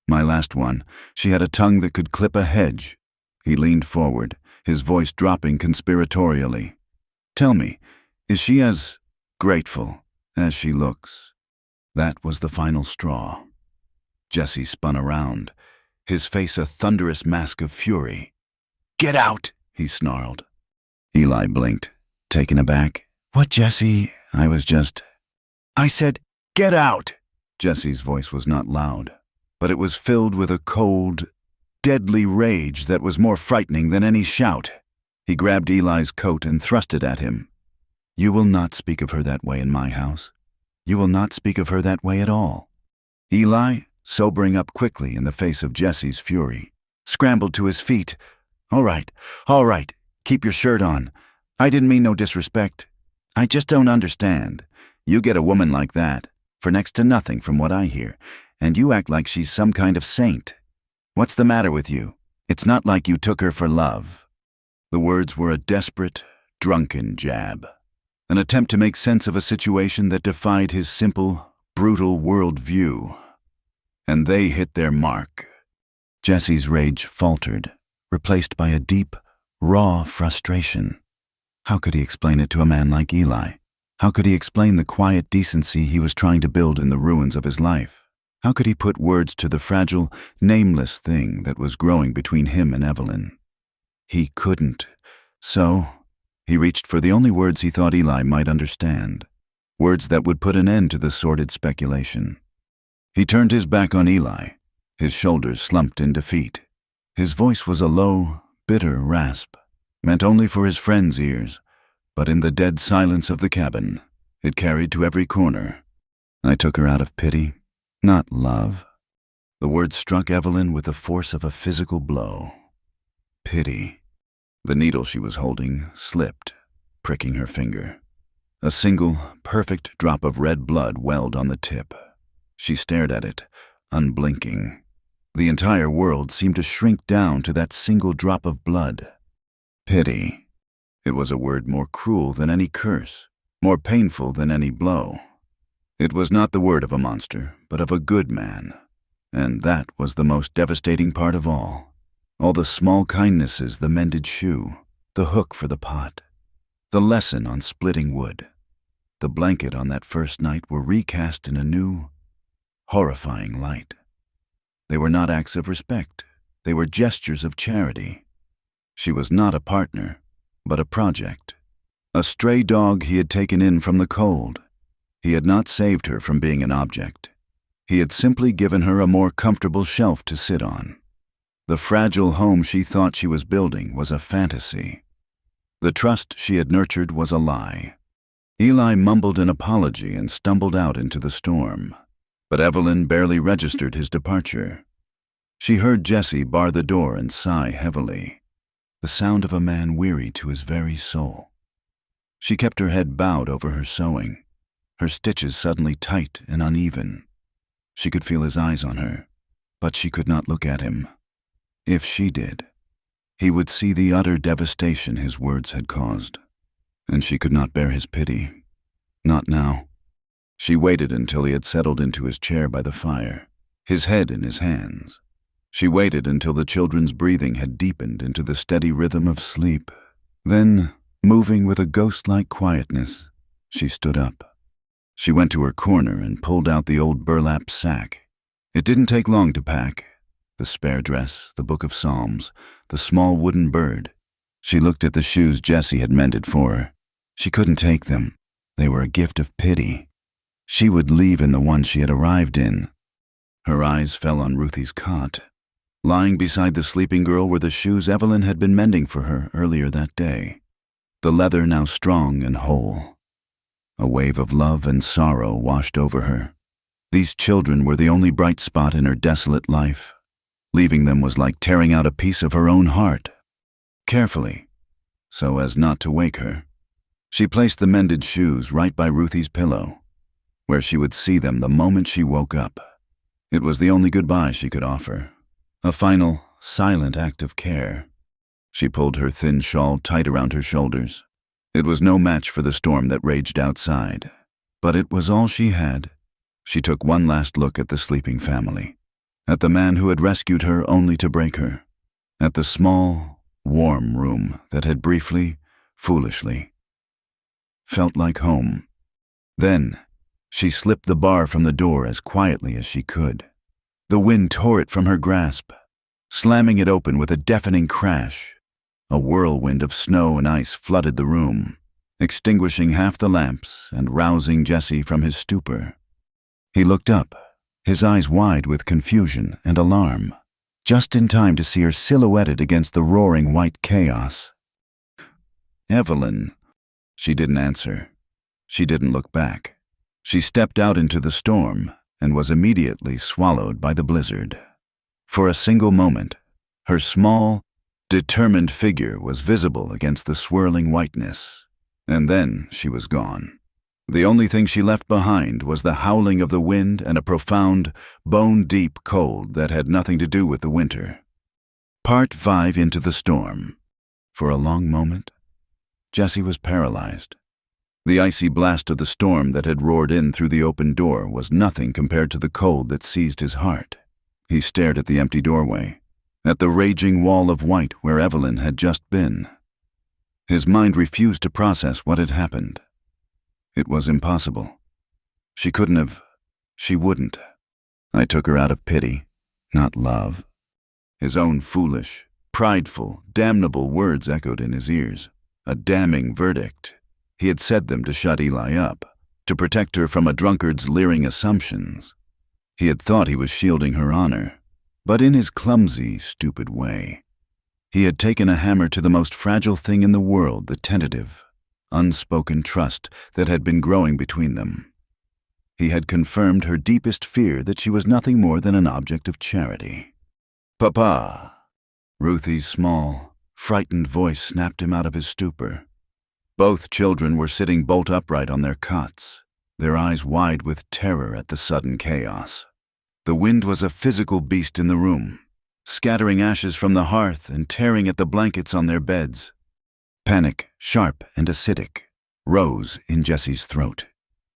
My last one, she had a tongue that could clip a hedge. He leaned forward, his voice dropping conspiratorially. Tell me, is she as grateful as she looks? That was the final straw. Jesse spun around, his face a thunderous mask of fury. Get out, he snarled. Eli blinked, taken aback. What, Jesse? I said, get out! Jesse's voice was not loud, but it was filled with a cold, deadly rage that was more frightening than any shout. He grabbed Eli's coat and thrust it at him. You will not speak of her that way in my house. You will not speak of her that way at all. Eli, sobering up quickly in the face of Jesse's fury, scrambled to his feet. All right, keep your shirt on. I didn't mean no disrespect. I just don't understand. You get a woman like that, for next to nothing from what I hear, and you act like she's some kind of saint. What's the matter with you? It's not like you took her for love. The words were a desperate, drunken jab, an attempt to make sense of a situation that defied his simple, brutal worldview. And they hit their mark. Jesse's rage faltered, replaced by a deep, raw frustration. How could he explain it to a man like Eli? How could he explain the quiet decency he was trying to build in the ruins of his life? How could he put words to the fragile, nameless thing that was growing between him and Evelyn? He couldn't. So, he reached for the only words he thought Eli might understand, words that would put an end to the sordid speculation. He turned his back on Eli, his shoulders slumped in defeat. His voice was a low, bitter rasp, meant only for his friend's ears, but in the dead silence of the cabin, it carried to every corner. I took her out of pity, not love. The words struck Evelyn with the force of a physical blow. Pity. The needle she was holding slipped, pricking her finger. A single, perfect drop of red blood welled on the tip. She stared at it, unblinking. The entire world seemed to shrink down to that single drop of blood. Pity. It was a word more cruel than any curse, more painful than any blow. It was not the word of a monster, but of a good man. And that was the most devastating part of all. All the small kindnesses, the mended shoe, the hook for the pot, the lesson on splitting wood, the blanket on that first night were recast in a new, horrifying light. They were not acts of respect. They were gestures of charity. She was not a partner, but a project. A stray dog he had taken in from the cold. He had not saved her from being an object. He had simply given her a more comfortable shelf to sit on. The fragile home she thought she was building was a fantasy. The trust she had nurtured was a lie. Eli mumbled an apology and stumbled out into the storm, but Evelyn barely registered his departure. She heard Jesse bar the door and sigh heavily, the sound of a man weary to his very soul. She kept her head bowed over her sewing, her stitches suddenly tight and uneven. She could feel his eyes on her, but she could not look at him. If she did, he would see the utter devastation his words had caused, and she could not bear his pity. Not now. She waited until he had settled into his chair by the fire, his head in his hands. She waited until the children's breathing had deepened into the steady rhythm of sleep. Then, moving with a ghost-like quietness, she stood up. She went to her corner and pulled out the old burlap sack. It didn't take long to pack. The spare dress, the book of Psalms, the small wooden bird. She looked at the shoes Jesse had mended for her. She couldn't take them. They were a gift of pity. She would leave in the one she had arrived in. Her eyes fell on Ruthie's cot. Lying beside the sleeping girl were the shoes Evelyn had been mending for her earlier that day. The leather now strong and whole. A wave of love and sorrow washed over her. These children were the only bright spot in her desolate life. Leaving them was like tearing out a piece of her own heart. Carefully, so as not to wake her, she placed the mended shoes right by Ruthie's pillow, where she would see them the moment she woke up. It was the only goodbye she could offer, a final, silent act of care. She pulled her thin shawl tight around her shoulders. It was no match for the storm that raged outside, but it was all she had. She took one last look at the sleeping family, at the man who had rescued her only to break her, at the small, warm room that had briefly, foolishly, felt like home. Then, she slipped the bar from the door as quietly as she could. The wind tore it from her grasp, slamming it open with a deafening crash. A whirlwind of snow and ice flooded the room, extinguishing half the lamps and rousing Jesse from his stupor. He looked up, his eyes wide with confusion and alarm, just in time to see her silhouetted against the roaring white chaos. "Evelyn." She didn't answer. She didn't look back. She stepped out into the storm and was immediately swallowed by the blizzard. For a single moment, her small, determined figure was visible against the swirling whiteness, and then she was gone. The only thing she left behind was the howling of the wind and a profound, bone-deep cold that had nothing to do with the winter. Part 5 into the storm. For a long moment, Jesse was paralyzed. The icy blast of the storm that had roared in through the open door was nothing compared to the cold that seized his heart. He stared at the empty doorway, at the raging wall of white where Evelyn had just been. His mind refused to process what had happened. It was impossible. She couldn't have. She wouldn't. I took her out of pity, not love. His own foolish, prideful, damnable words echoed in his ears, a damning verdict. He had said them to shut Eli up, to protect her from a drunkard's leering assumptions. He had thought he was shielding her honor, but in his clumsy, stupid way. He had taken a hammer to the most fragile thing in the world, the tentative, unspoken trust that had been growing between them. He had confirmed her deepest fear that she was nothing more than an object of charity. "Papa!" Ruthie's small, frightened voice snapped him out of his stupor. Both children were sitting bolt upright on their cots, their eyes wide with terror at the sudden chaos. The wind was a physical beast in the room, scattering ashes from the hearth and tearing at the blankets on their beds. Panic, sharp and acidic, rose in Jesse's throat.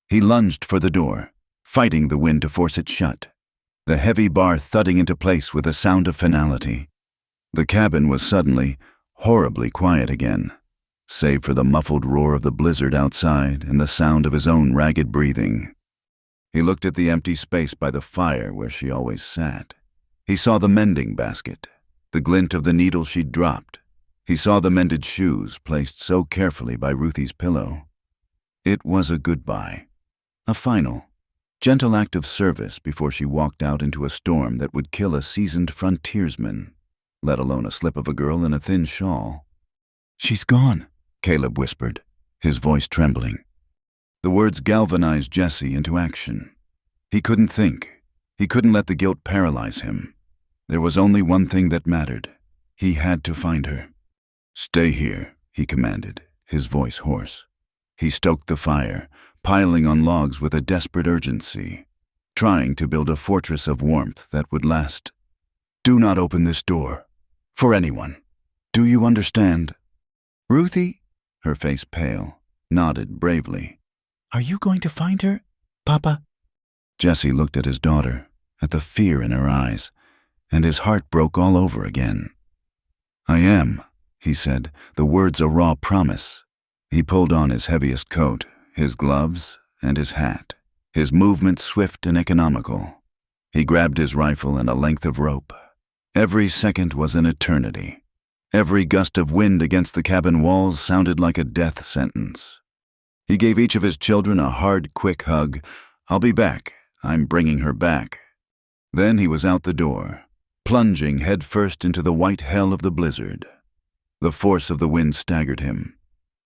He lunged for the door, fighting the wind to force it shut, the heavy bar thudding into place with a sound of finality. The cabin was suddenly, horribly quiet again, save for the muffled roar of the blizzard outside and the sound of his own ragged breathing. He looked at the empty space by the fire where she always sat. He saw the mending basket, the glint of the needle she'd dropped. He saw the mended shoes placed so carefully by Ruthie's pillow. It was a goodbye, a final, gentle act of service before she walked out into a storm that would kill a seasoned frontiersman, let alone a slip of a girl in a thin shawl. "She's gone," Caleb whispered, his voice trembling. The words galvanized Jesse into action. He couldn't think. He couldn't let the guilt paralyze him. There was only one thing that mattered. He had to find her. "Stay here," he commanded, his voice hoarse. He stoked the fire, piling on logs with a desperate urgency, trying to build a fortress of warmth that would last. "Do not open this door. For anyone. Do you understand?" "Ruthie," her face pale, nodded bravely. "are you going to find her, Papa?" Jesse looked at his daughter, at the fear in her eyes, and his heart broke all over again. "I am," he said, the words a raw promise. He pulled on his heaviest coat, his gloves, and his hat, his movements swift and economical. He grabbed his rifle and a length of rope. Every second was an eternity. Every gust of wind against the cabin walls sounded like a death sentence. He gave each of his children a hard, quick hug. "I'll be back. I'm bringing her back." Then he was out the door, plunging headfirst into the white hell of the blizzard. The force of the wind staggered him,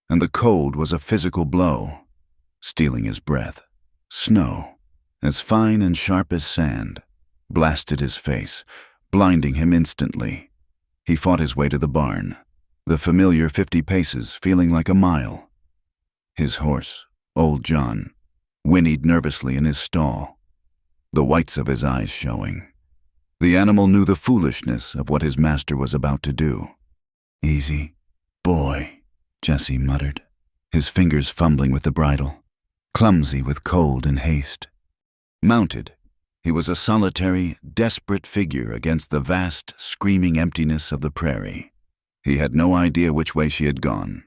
and the cold was a physical blow, stealing his breath. Snow, as fine and sharp as sand, blasted his face, blinding him instantly. He fought his way to the barn, the familiar 50 paces feeling like a mile. His horse, old John, whinnied nervously in his stall. the whites of his eyes showing. The animal knew the foolishness of what his master was about to do. "Easy, boy," Jesse muttered, his fingers fumbling with the bridle, clumsy with cold and haste. Mounted, he was a solitary, desperate figure against the vast, screaming emptiness of the prairie. He had no idea which way she had gone.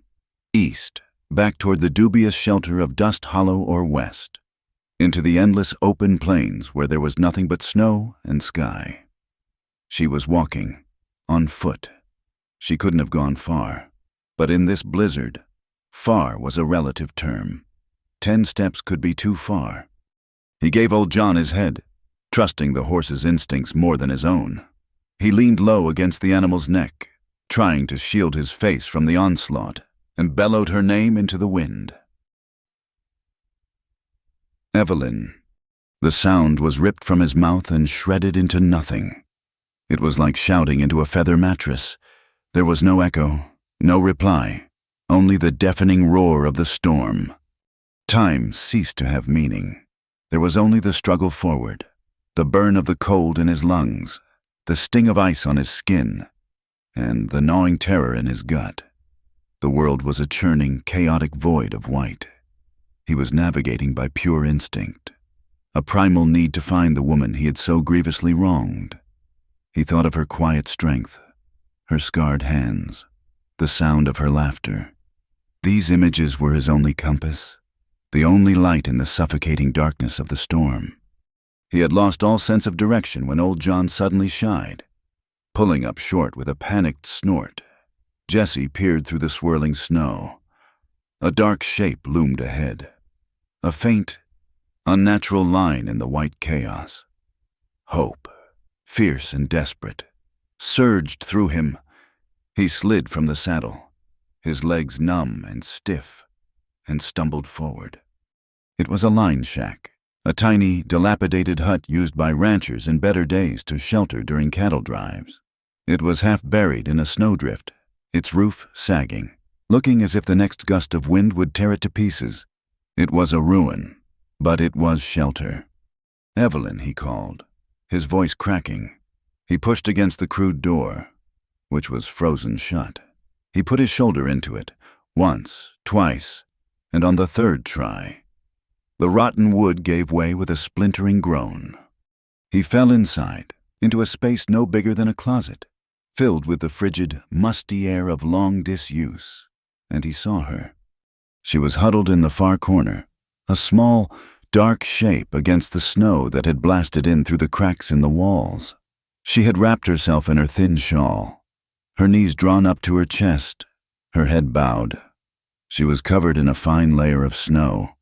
East, back toward the dubious shelter of Dust Hollow, or west, into the endless open plains where there was nothing but snow and sky. She was walking, on foot. She couldn't have gone far, but in this blizzard, far was a relative term. 10 steps could be too far. He gave old John his head, trusting the horse's instincts more than his own. He leaned low against the animal's neck, trying to shield his face from the onslaught, and bellowed her name into the wind. Evelyn. The sound was ripped from his mouth and shredded into nothing. It was like shouting into a feather mattress. There was no echo, no reply, only the deafening roar of the storm. Time ceased to have meaning. There was only the struggle forward, the burn of the cold in his lungs, the sting of ice on his skin, and the gnawing terror in his gut. The world was a churning, chaotic void of white. He was navigating by pure instinct, a primal need to find the woman he had so grievously wronged. He thought of her quiet strength, her scarred hands, the sound of her laughter. These images were his only compass, the only light in the suffocating darkness of the storm. He had lost all sense of direction when old John suddenly shied. Pulling up short with a panicked snort, Jesse peered through the swirling snow. A dark shape loomed ahead, a faint, unnatural line in the white chaos. Hope, fierce and desperate, surged through him. He slid from the saddle, his legs numb and stiff, and stumbled forward. It was a line shack, a tiny, dilapidated hut used by ranchers in better days to shelter during cattle drives. It was half buried in a snowdrift, its roof sagging, looking as if the next gust of wind would tear it to pieces. It was a ruin, but it was shelter. "Evelyn," he called, his voice cracking. He pushed against the crude door, which was frozen shut. He put his shoulder into it, once, twice, and on the third try, the rotten wood gave way with a splintering groan. He fell inside, into a space no bigger than a closet, filled with the frigid, musty air of long disuse, and he saw her. She was huddled in the far corner, a small, dark shape against the snow that had blasted in through the cracks in the walls. She had wrapped herself in her thin shawl, her knees drawn up to her chest, her head bowed. She was covered in a fine layer of snow,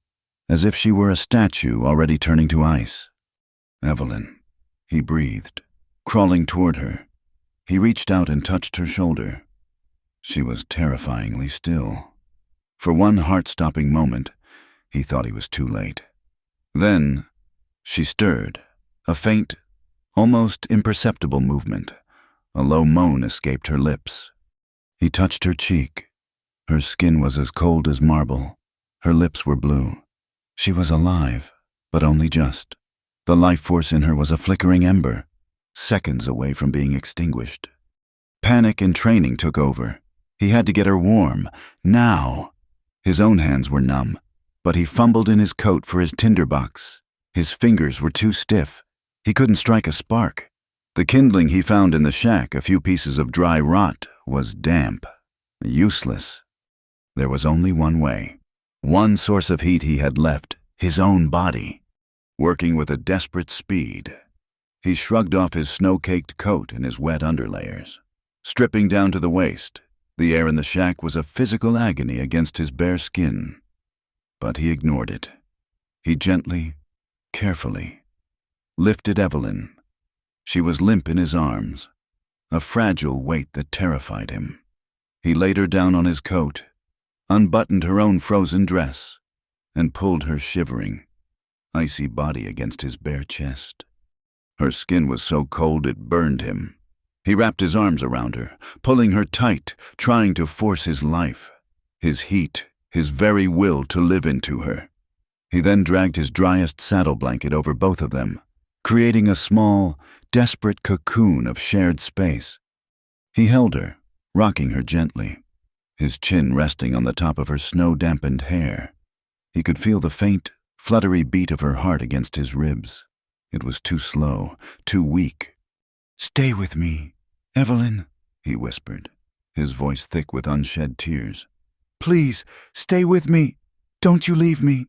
as if she were a statue already turning to ice. "Evelyn," he breathed, crawling toward her. He reached out and touched her shoulder. She was terrifyingly still. For one heart-stopping moment, he thought he was too late. Then, she stirred, a faint, almost imperceptible movement. A low moan escaped her lips. He touched her cheek. Her skin was as cold as marble. Her lips were blue. She was alive, but only just. The life force in her was a flickering ember, seconds away from being extinguished. Panic and training took over. He had to get her warm, now. His own hands were numb, but he fumbled in his coat for his tinderbox. His fingers were too stiff. He couldn't strike a spark. The kindling he found in the shack, a few pieces of dry rot, was damp, useless. There was only one way. One source of heat he had left, his own body, working with a desperate speed. He shrugged off his snow-caked coat and his wet underlayers. Stripping down to the waist, the air in the shack was a physical agony against his bare skin. But he ignored it. He gently, carefully, lifted Evelyn. She was limp in his arms, a fragile weight that terrified him. He laid her down on his coat, unbuttoned her own frozen dress, and pulled her shivering, icy body against his bare chest. Her skin was so cold it burned him. He wrapped his arms around her, pulling her tight, trying to force his life, his heat, his very will to live into her. He then dragged his driest saddle blanket over both of them, creating a small, desperate cocoon of shared space. He held her, rocking her gently, his chin resting on the top of her snow-dampened hair. He could feel the faint, fluttery beat of her heart against his ribs. It was too slow, too weak. "Stay with me, Evelyn," he whispered, his voice thick with unshed tears. "Please, stay with me. Don't you leave me."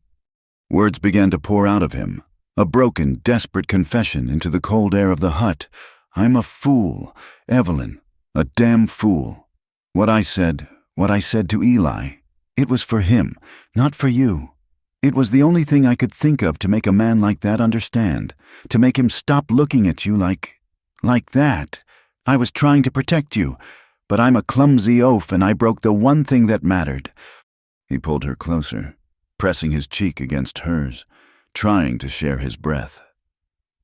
Words began to pour out of him, a broken, desperate confession into the cold air of the hut. "I'm a fool, Evelyn, a damn fool. What I said to Eli, it was for him, not for you. It was the only thing I could think of to make a man like that understand, to make him stop looking at you like that. I was trying to protect you, but I'm a clumsy oaf and I broke the one thing that mattered." He pulled her closer, pressing his cheek against hers, trying to share his breath.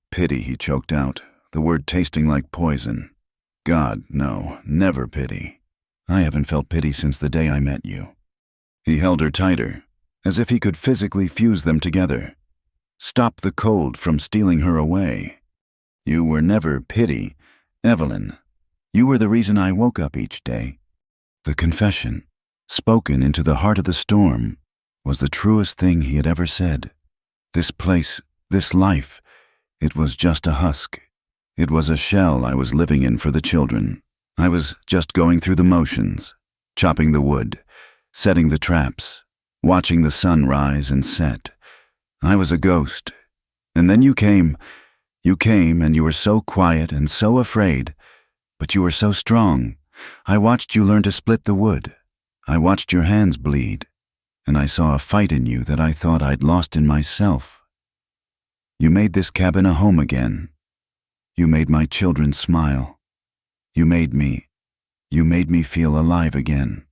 "Pity," he choked out, the word tasting like poison. "God, no, never pity. I haven't felt pity since the day I met you." He held her tighter, as if he could physically fuse them together, stop the cold from stealing her away. "You were never pity, Evelyn. You were the reason I woke up each day." The confession, spoken into the heart of the storm, was the truest thing he had ever said. This place, this life, it was just a husk. It was a shell I was living in for the children. I was just going through the motions, chopping the wood, setting the traps, watching the sun rise and set. I was a ghost. And then you came and you were so quiet and so afraid, but you were so strong. I watched you learn to split the wood. I watched your hands bleed, and I saw a fight in you that I thought I'd lost in myself. You made this cabin a home again. You made my children smile. You made me feel alive again."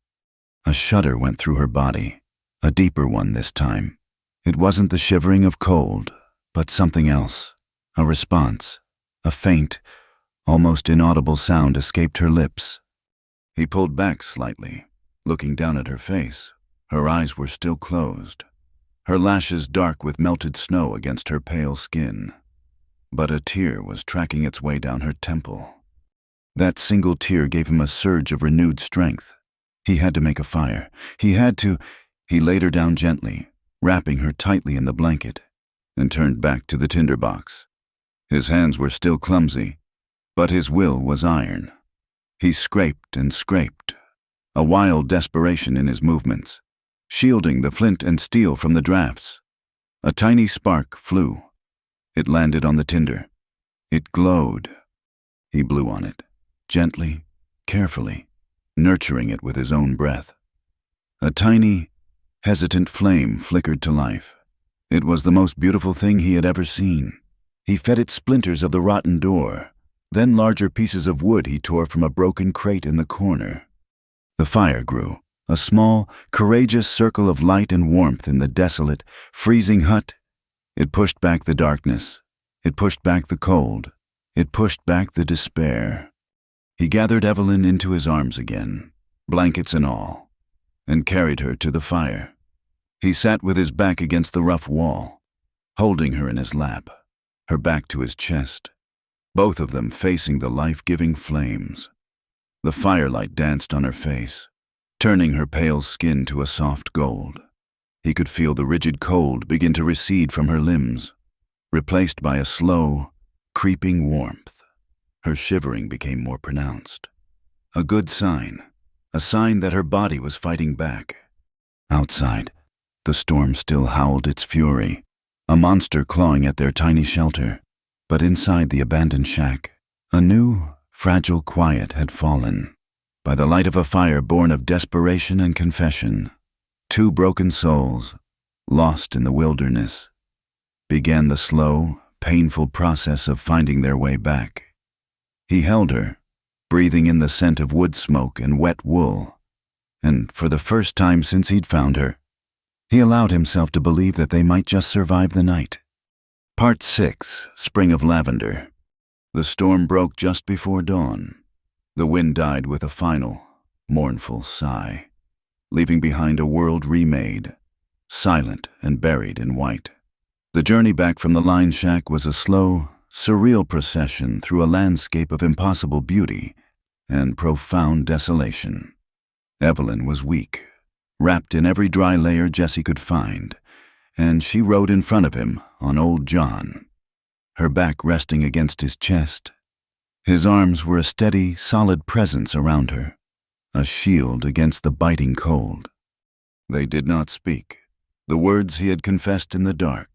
A shudder went through her body, a deeper one this time. It wasn't the shivering of cold, but something else. A response, a faint, almost inaudible sound escaped her lips. He pulled back slightly, looking down at her face. Her eyes were still closed, her lashes dark with melted snow against her pale skin. But a tear was tracking its way down her temple. That single tear gave him a surge of renewed strength. He had to make a fire. He laid her down gently, wrapping her tightly in the blanket, and turned back to the tinderbox. His hands were still clumsy, but his will was iron. He scraped and scraped, a wild desperation in his movements, shielding the flint and steel from the drafts. A tiny spark flew. It landed on the tinder. It glowed. He blew on it, gently, carefully, nurturing it with his own breath. A tiny, hesitant flame flickered to life. It was the most beautiful thing he had ever seen. He fed it splinters of the rotten door, then larger pieces of wood he tore from a broken crate in the corner. The fire grew, a small, courageous circle of light and warmth in the desolate, freezing hut. It pushed back the darkness. It pushed back the cold. It pushed back the despair. He gathered Evelyn into his arms again, blankets and all, and carried her to the fire. He sat with his back against the rough wall, holding her in his lap, her back to his chest, both of them facing the life-giving flames. The firelight danced on her face, turning her pale skin to a soft gold. He could feel the rigid cold begin to recede from her limbs, replaced by a slow, creeping warmth. Her shivering became more pronounced. A good sign, a sign that her body was fighting back. Outside, the storm still howled its fury, a monster clawing at their tiny shelter. But inside the abandoned shack, a new, fragile quiet had fallen. By the light of a fire born of desperation and confession, two broken souls, lost in the wilderness, began the slow, painful process of finding their way back. He held her, breathing in the scent of wood smoke and wet wool, and for the first time since he'd found her, he allowed himself to believe that they might just survive the night. Part 6, Spring of Lavender. The storm broke just before dawn. The wind died with a final, mournful sigh, leaving behind a world remade, silent and buried in white. The journey back from the line shack was a slow, surreal procession through a landscape of impossible beauty and profound desolation. Evelyn was weak, wrapped in every dry layer Jessie could find, and she rode in front of him on old John, her back resting against his chest. His arms were a steady, solid presence around her, a shield against the biting cold. They did not speak. The words he had confessed in the dark.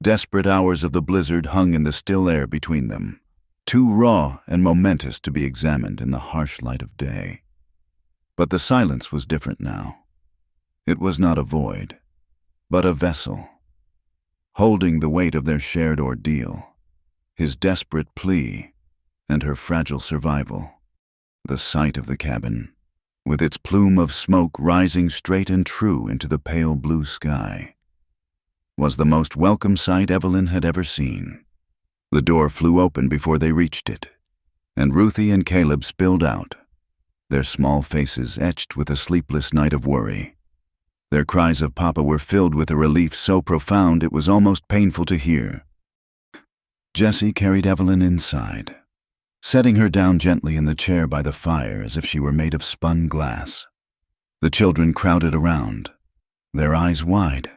Desperate hours of the blizzard hung in the still air between them, too raw and momentous to be examined in the harsh light of day. But the silence was different now. It was not a void, but a vessel, holding the weight of their shared ordeal, his desperate plea, and her fragile survival. The sight of the cabin, with its plume of smoke rising straight and true into the pale blue sky, was the most welcome sight Evelyn had ever seen. The door flew open before they reached it, and Ruthie and Caleb spilled out, their small faces etched with a sleepless night of worry. Their cries of Papa were filled with a relief so profound it was almost painful to hear. Jessie carried Evelyn inside, setting her down gently in the chair by the fire as if she were made of spun glass. The children crowded around, their eyes wide.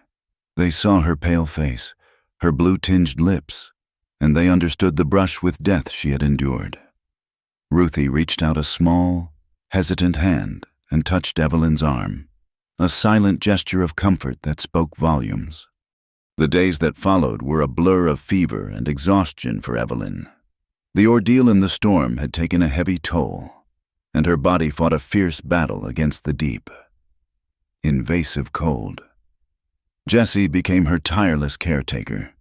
They saw her pale face, her blue-tinged lips, and they understood the brush with death she had endured. Ruthie reached out a small, hesitant hand and touched Evelyn's arm, a silent gesture of comfort that spoke volumes. The days that followed were a blur of fever and exhaustion for Evelyn. The ordeal in the storm had taken a heavy toll, and her body fought a fierce battle against the deep, invasive cold. Jessie became her tireless caretaker.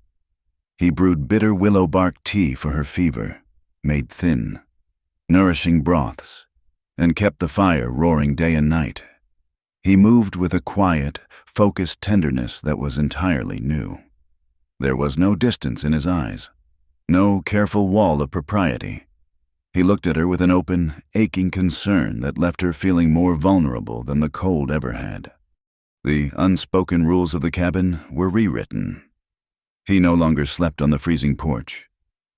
He brewed bitter willow bark tea for her fever, made thin, nourishing broths, and kept the fire roaring day and night. He moved with a quiet, focused tenderness that was entirely new. There was no distance in his eyes, no careful wall of propriety. He looked at her with an open, aching concern that left her feeling more vulnerable than the cold ever had. The unspoken rules of the cabin were rewritten. He no longer slept on the freezing porch.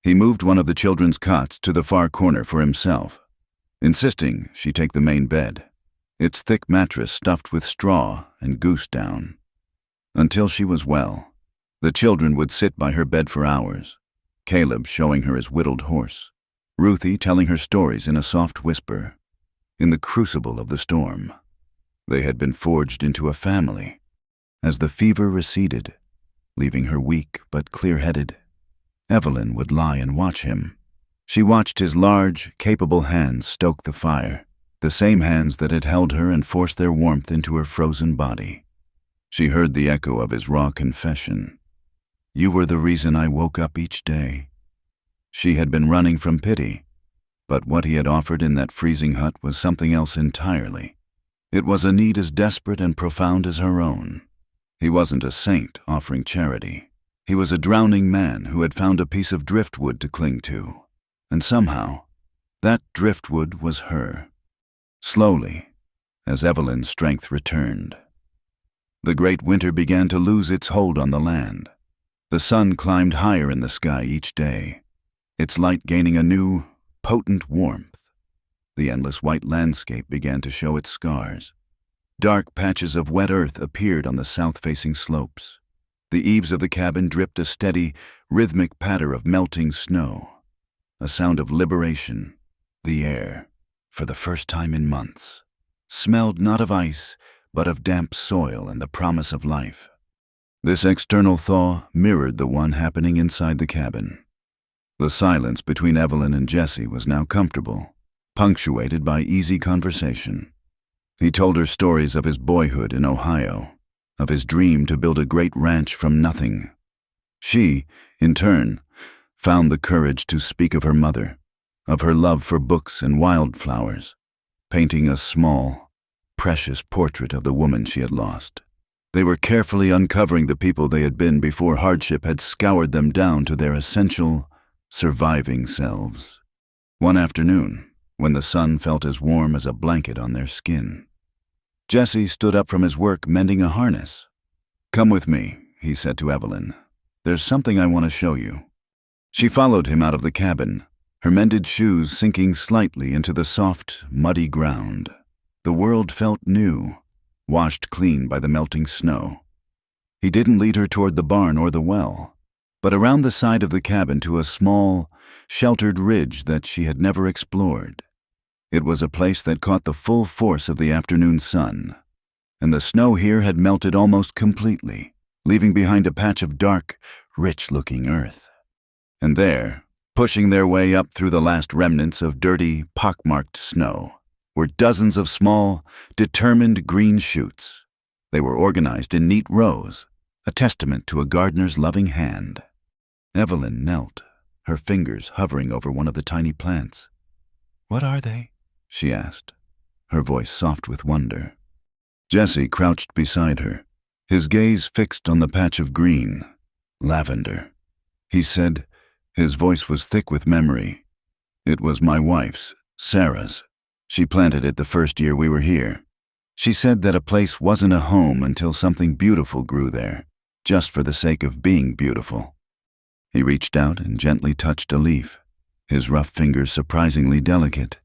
He moved one of the children's cots to the far corner for himself, insisting she take the main bed, its thick mattress stuffed with straw and goose down. Until she was well, the children would sit by her bed for hours, Caleb showing her his whittled horse, Ruthie telling her stories in a soft whisper. In the crucible of the storm, they had been forged into a family. As the fever receded, leaving her weak but clear-headed, Evelyn would lie and watch him. She watched his large, capable hands stoke the fire, the same hands that had held her and forced their warmth into her frozen body. She heard the echo of his raw confession. "You were the reason I woke up each day." She had been running from pity, but what he had offered in that freezing hut was something else entirely. It was a need as desperate and profound as her own. He wasn't a saint offering charity. He was a drowning man who had found a piece of driftwood to cling to, and somehow, that driftwood was her. Slowly, as Evelyn's strength returned, the great winter began to lose its hold on the land. The sun climbed higher in the sky each day, its light gaining a new, potent warmth. The endless white landscape began to show its scars. Dark patches of wet earth appeared on the south-facing slopes. The eaves of the cabin dripped a steady, rhythmic patter of melting snow, a sound of liberation. The air, for the first time in months, smelled not of ice, but of damp soil and the promise of life. This external thaw mirrored the one happening inside the cabin. The silence between Evelyn and Jessie was now comfortable, punctuated by easy conversation. He told her stories of his boyhood in Ohio, of his dream to build a great ranch from nothing. She, in turn, found the courage to speak of her mother, of her love for books and wildflowers, painting a small, precious portrait of the woman she had lost. They were carefully uncovering the people they had been before hardship had scoured them down to their essential, surviving selves. One afternoon, when the sun felt as warm as a blanket on their skin, Jessie stood up from his work mending a harness. "Come with me," he said to Evelyn. "There's something I want to show you." She followed him out of the cabin, her mended shoes sinking slightly into the soft, muddy ground. The world felt new, washed clean by the melting snow. He didn't lead her toward the barn or the well, but around the side of the cabin to a small, sheltered ridge that she had never explored. It was a place that caught the full force of the afternoon sun, and the snow here had melted almost completely, leaving behind a patch of dark, rich-looking earth. And there, pushing their way up through the last remnants of dirty, pockmarked snow, were dozens of small, determined green shoots. They were organized in neat rows, a testament to a gardener's loving hand. Evelyn knelt, her fingers hovering over one of the tiny plants. "What are they?" she asked, her voice soft with wonder. Jesse crouched beside her, his gaze fixed on the patch of green, lavender. He said, his voice was thick with memory, "It was my wife's, Sarah's. She planted it the first year we were here. She said that a place wasn't a home until something beautiful grew there, just for the sake of being beautiful." He reached out and gently touched a leaf, his rough fingers surprisingly delicate.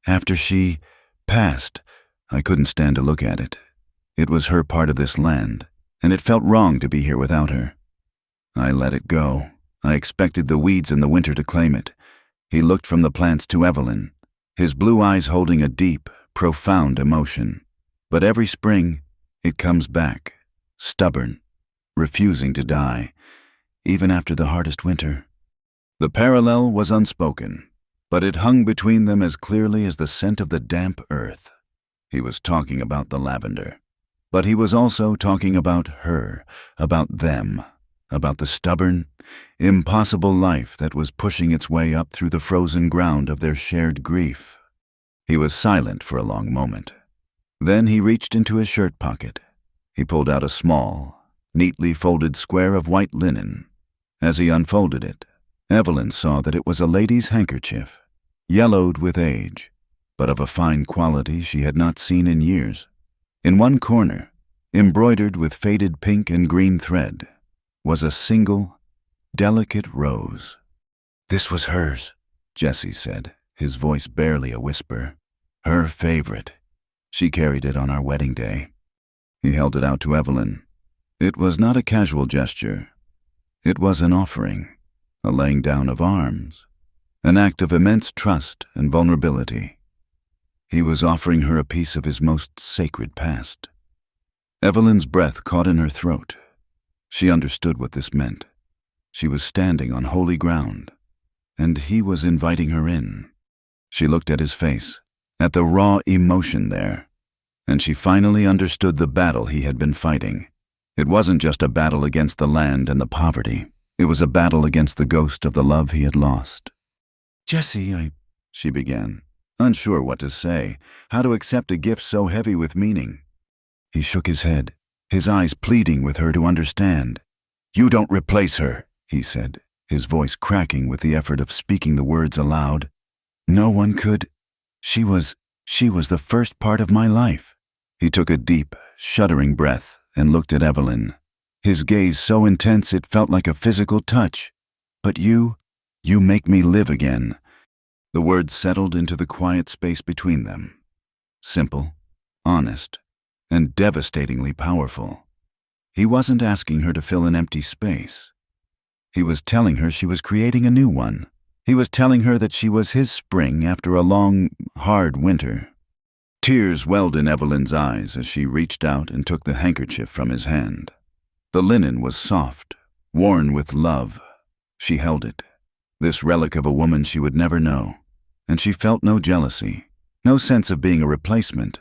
"After she passed, I couldn't stand to look at it. It was her part of this land, and it felt wrong to be here without her. I let it go. I expected the weeds in the winter to claim it." He looked from the plants to Evelyn, his blue eyes holding a deep, profound emotion. "But every spring, it comes back, stubborn, refusing to die, even after the hardest winter." The parallel was unspoken, but it hung between them as clearly as the scent of the damp earth. He was talking about the lavender, but he was also talking about her, about them, about the stubborn, impossible life that was pushing its way up through the frozen ground of their shared grief. He was silent for a long moment. Then he reached into his shirt pocket. He pulled out a small, neatly folded square of white linen. As he unfolded it, Evelyn saw that it was a lady's handkerchief, yellowed with age, but of a fine quality she had not seen in years. In one corner, embroidered with faded pink and green thread, was a single, delicate rose. "This was hers," Jesse said, his voice barely a whisper. "Her favorite. She carried it on our wedding day." He held it out to Evelyn. It was not a casual gesture. It was an offering, a laying down of arms, an act of immense trust and vulnerability. He was offering her a piece of his most sacred past. Evelyn's breath caught in her throat. She understood what this meant. She was standing on holy ground, and he was inviting her in. She looked at his face, at the raw emotion there, and she finally understood the battle he had been fighting. It wasn't just a battle against the land and the poverty. It was a battle against the ghost of the love he had lost. "Jesse, she began, unsure what to say, how to accept a gift so heavy with meaning. He shook his head, his eyes pleading with her to understand. "You don't replace her," he said, his voice cracking with the effort of speaking the words aloud. "No one could. She was the first part of my life." He took a deep, shuddering breath and looked at Evelyn, his gaze so intense it felt like a physical touch. "But you make me live again." The words settled into the quiet space between them. Simple, honest, and devastatingly powerful. He wasn't asking her to fill an empty space. He was telling her she was creating a new one. He was telling her that she was his spring after a long, hard winter. Tears welled in Evelyn's eyes as she reached out and took the handkerchief from his hand. The linen was soft, worn with love. She held it, this relic of a woman she would never know, and she felt no jealousy, no sense of being a replacement.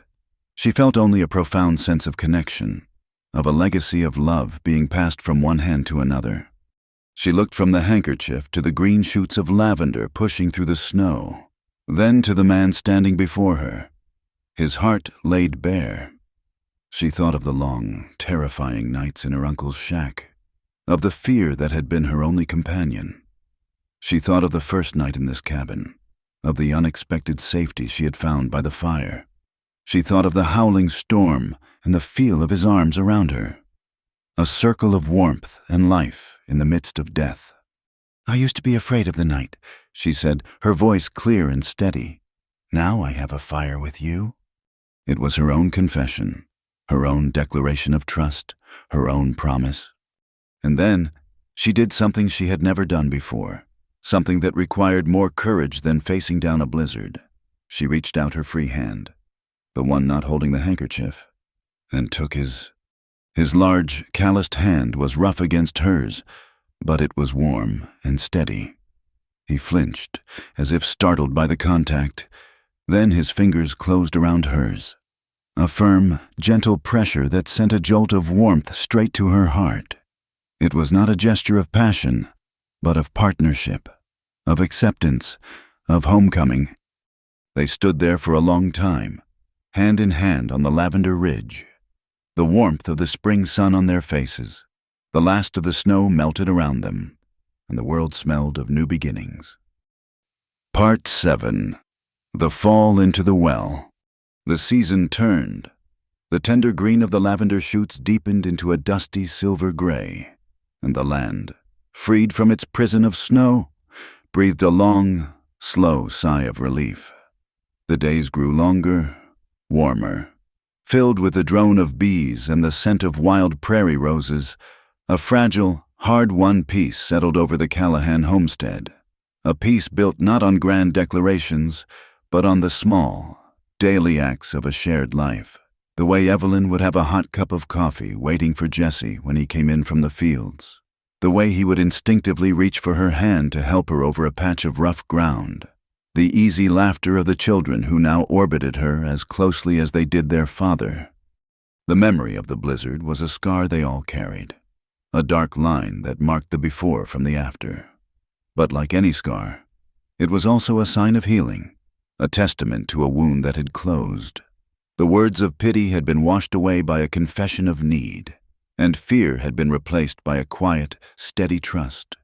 She felt only a profound sense of connection, of a legacy of love being passed from one hand to another. She looked from the handkerchief to the green shoots of lavender pushing through the snow, then to the man standing before her, his heart laid bare. She thought of the long, terrifying nights in her uncle's shack, of the fear that had been her only companion. She thought of the first night in this cabin, of the unexpected safety she had found by the fire. She thought of the howling storm and the feel of his arms around her. A circle of warmth and life in the midst of death. I used to be afraid of the night," she said, her voice clear and steady. "Now I have a fire with you." It was her own confession, her own declaration of trust, her own promise. And then she did something she had never done before, something that required more courage than facing down a blizzard. She reached out her free hand, the one not holding the handkerchief, and took his large, calloused hand was rough against hers, but it was warm and steady. He flinched, as if startled by the contact. Then his fingers closed around hers, a firm, gentle pressure that sent a jolt of warmth straight to her heart. It was not a gesture of passion, but of partnership, of acceptance, of homecoming. They stood there for a long time, hand in hand on the lavender ridge, the warmth of the spring sun on their faces. The last of the snow melted around them, and the world smelled of new beginnings. Part 7. The Fall into the Well. The season turned. The tender green of the lavender shoots deepened into a dusty silver gray, and the land, freed from its prison of snow, breathed a long, slow sigh of relief. The days grew longer, warmer, filled with the drone of bees and the scent of wild prairie roses. A fragile, hard-won peace settled over the Callahan homestead, a peace built not on grand declarations, but on the small, daily acts of a shared life. The way Evelyn would have a hot cup of coffee waiting for Jesse when he came in from the fields. The way he would instinctively reach for her hand to help her over a patch of rough ground. The easy laughter of the children who now orbited her as closely as they did their father. The memory of the blizzard was a scar they all carried, a dark line that marked the before from the after. But like any scar, it was also a sign of healing, a testament to a wound that had closed. The words of pity had been washed away by a confession of need, and fear had been replaced by a quiet, steady trust.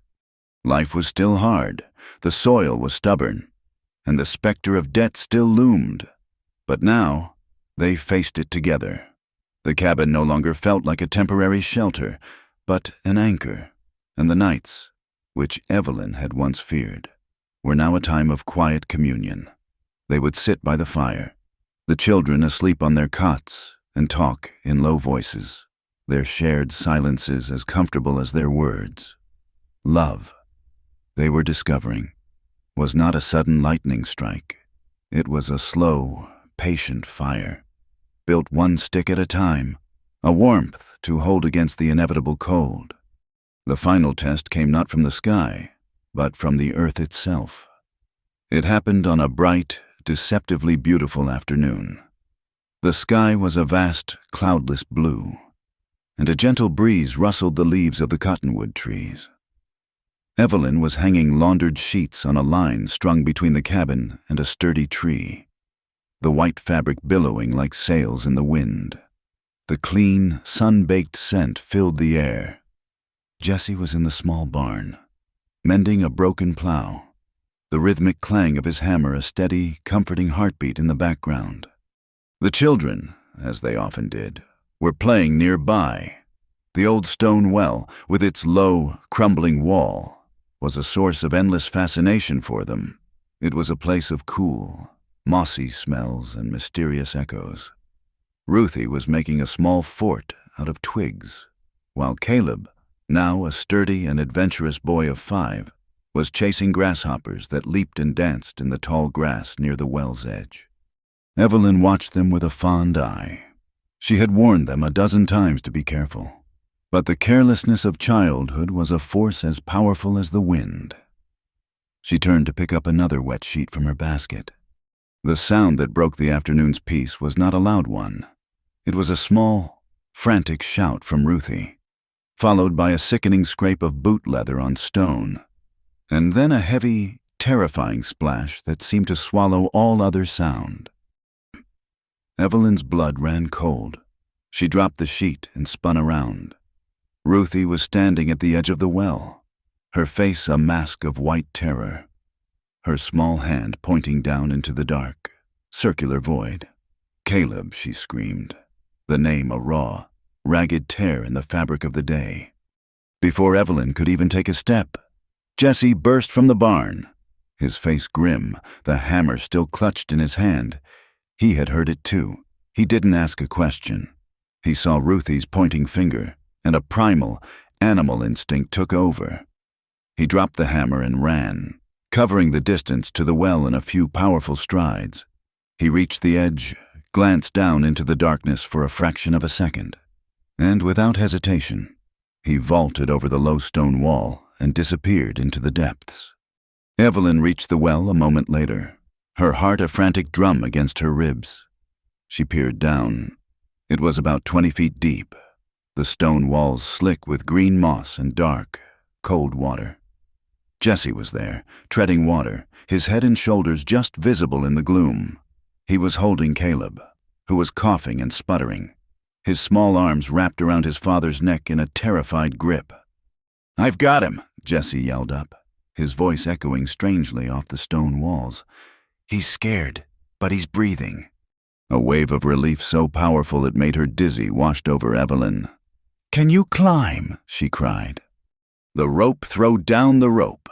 Life was still hard, the soil was stubborn, and the specter of debt still loomed. But now, they faced it together. The cabin no longer felt like a temporary shelter, but an anchor, and the nights, which Evelyn had once feared, were now a time of quiet communion. They would sit by the fire, the children asleep on their cots, and talk in low voices, their shared silences as comfortable as their words. Love, they were discovering, was not a sudden lightning strike. It was a slow, patient fire, built one stick at a time, a warmth to hold against the inevitable cold. The final test came not from the sky, but from the earth itself. It happened on a bright, deceptively beautiful afternoon. The sky was a vast, cloudless blue, and a gentle breeze rustled the leaves of the cottonwood trees. Evelyn was hanging laundered sheets on a line strung between the cabin and a sturdy tree, the white fabric billowing like sails in the wind. The clean, sun-baked scent filled the air. Jesse was in the small barn, mending a broken plow, the rhythmic clang of his hammer a steady, comforting heartbeat in the background. The children, as they often did, were playing nearby. The old stone well, with its low, crumbling wall, was a source of endless fascination for them. It was a place of cool, mossy smells and mysterious echoes. Ruthie was making a small fort out of twigs, while Caleb, now a sturdy and adventurous boy of 5, was chasing grasshoppers that leaped and danced in the tall grass near the well's edge. Evelyn watched them with a fond eye. She had warned them a dozen times to be careful, but the carelessness of childhood was a force as powerful as the wind. She turned to pick up another wet sheet from her basket. The sound that broke the afternoon's peace was not a loud one. It was a small, frantic shout from Ruthie, followed by a sickening scrape of boot leather on stone, and then a heavy, terrifying splash that seemed to swallow all other sound. Evelyn's blood ran cold. She dropped the sheet and spun around. Ruthie was standing at the edge of the well, her face a mask of white terror, her small hand pointing down into the dark, circular void. "Caleb," she screamed, the name a raw, ragged tear in the fabric of the day. Before Evelyn could even take a step, Jesse burst from the barn, his face grim, the hammer still clutched in his hand. He had heard it too. He didn't ask a question. He saw Ruthie's pointing finger, and a primal, animal instinct took over. He dropped the hammer and ran, covering the distance to the well in a few powerful strides. He reached the edge, glanced down into the darkness for a fraction of a second, and without hesitation, he vaulted over the low stone wall and disappeared into the depths. Evelyn reached the well a moment later, her heart a frantic drum against her ribs. She peered down. It was about 20 feet deep, the stone walls slick with green moss and dark, cold water. Jesse was there, treading water, his head and shoulders just visible in the gloom. He was holding Caleb, who was coughing and sputtering, his small arms wrapped around his father's neck in a terrified grip. "I've got him," Jesse yelled up, his voice echoing strangely off the stone walls. "He's scared, but he's breathing." A wave of relief so powerful it made her dizzy washed over Evelyn. "Can you climb?" she cried. "The rope, throw down the rope."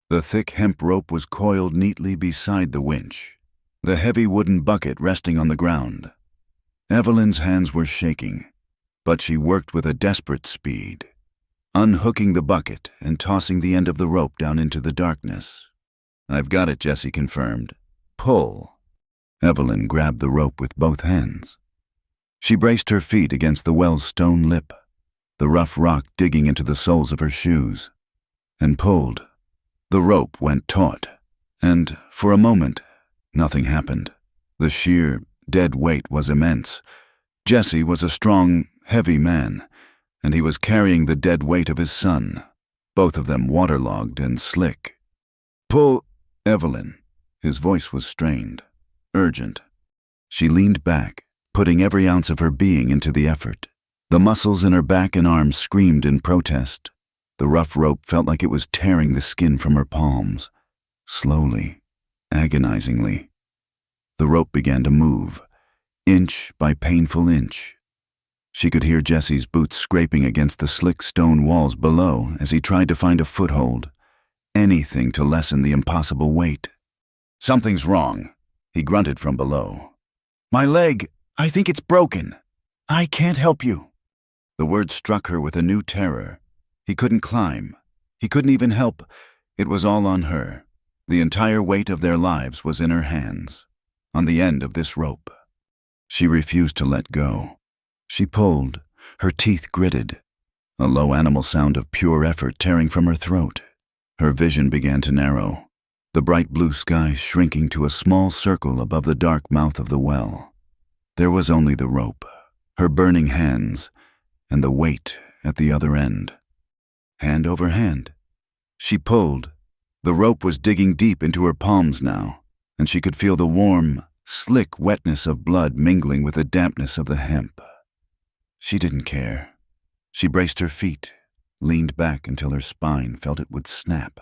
The thick hemp rope was coiled neatly beside the winch, the heavy wooden bucket resting on the ground. Evelyn's hands were shaking, but she worked with a desperate speed, unhooking the bucket and tossing the end of the rope down into the darkness. "I've got it," Jesse confirmed. "Pull." Evelyn grabbed the rope with both hands. She braced her feet against the well's stone lip, the rough rock digging into the soles of her shoes, and pulled. The rope went taut, and for a moment, nothing happened. The sheer, dead weight was immense. Jesse was a strong, heavy man, and he was carrying the dead weight of his son, both of them waterlogged and slick. "Pull, Evelyn." His voice was strained, urgent. She leaned back, putting every ounce of her being into the effort. The muscles in her back and arms screamed in protest. The rough rope felt like it was tearing the skin from her palms. Slowly, agonizingly, the rope began to move, inch by painful inch. She could hear Jesse's boots scraping against the slick stone walls below as he tried to find a foothold, anything to lessen the impossible weight. "Something's wrong," he grunted from below. "My leg, I think it's broken. I can't help you." The word struck her with a new terror. He couldn't climb. He couldn't even help. It was all on her. The entire weight of their lives was in her hands, on the end of this rope. She refused to let go. She pulled, her teeth gritted, a low animal sound of pure effort tearing from her throat. Her vision began to narrow, the bright blue sky shrinking to a small circle above the dark mouth of the well. There was only the rope, her burning hands, and the weight at the other end. Hand over hand. She pulled. The rope was digging deep into her palms now, and she could feel the warm, slick wetness of blood mingling with the dampness of the hemp. She didn't care. She braced her feet, leaned back until her spine felt it would snap,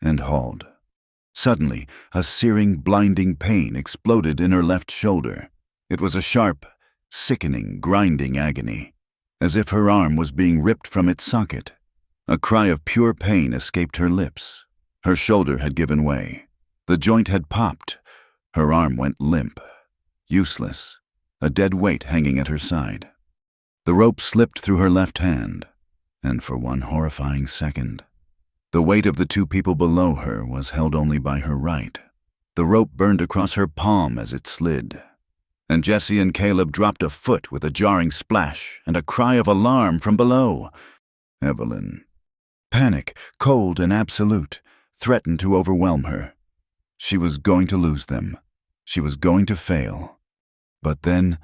and hauled. Suddenly, a searing, blinding pain exploded in her left shoulder. It was a sharp, sickening, grinding agony, as if her arm was being ripped from its socket. A cry of pure pain escaped her lips. Her shoulder had given way. The joint had popped. Her arm went limp, useless, a dead weight hanging at her side. The rope slipped through her left hand, and for one horrifying second, the weight of the two people below her was held only by her right. The rope burned across her palm as it slid, and Jesse and Caleb dropped a foot with a jarring splash and a cry of alarm from below. Evelyn. Panic, cold and absolute, threatened to overwhelm her. She was going to lose them. She was going to fail. But then,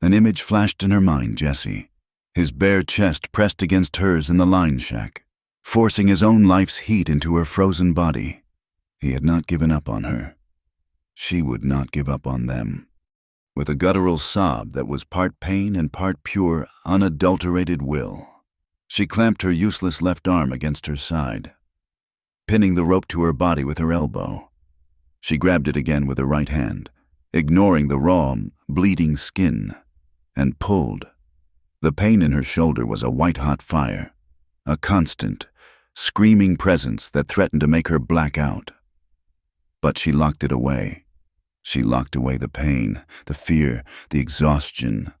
an image flashed in her mind. Jesse, his bare chest pressed against hers in the line shack, forcing his own life's heat into her frozen body. He had not given up on her. She would not give up on them. With a guttural sob that was part pain and part pure, unadulterated will, she clamped her useless left arm against her side, pinning the rope to her body with her elbow. She grabbed it again with her right hand, ignoring the raw, bleeding skin, and pulled. The pain in her shoulder was a white-hot fire, a constant, screaming presence that threatened to make her black out. But she locked it away. She locked away the pain, the fear, the exhaustion.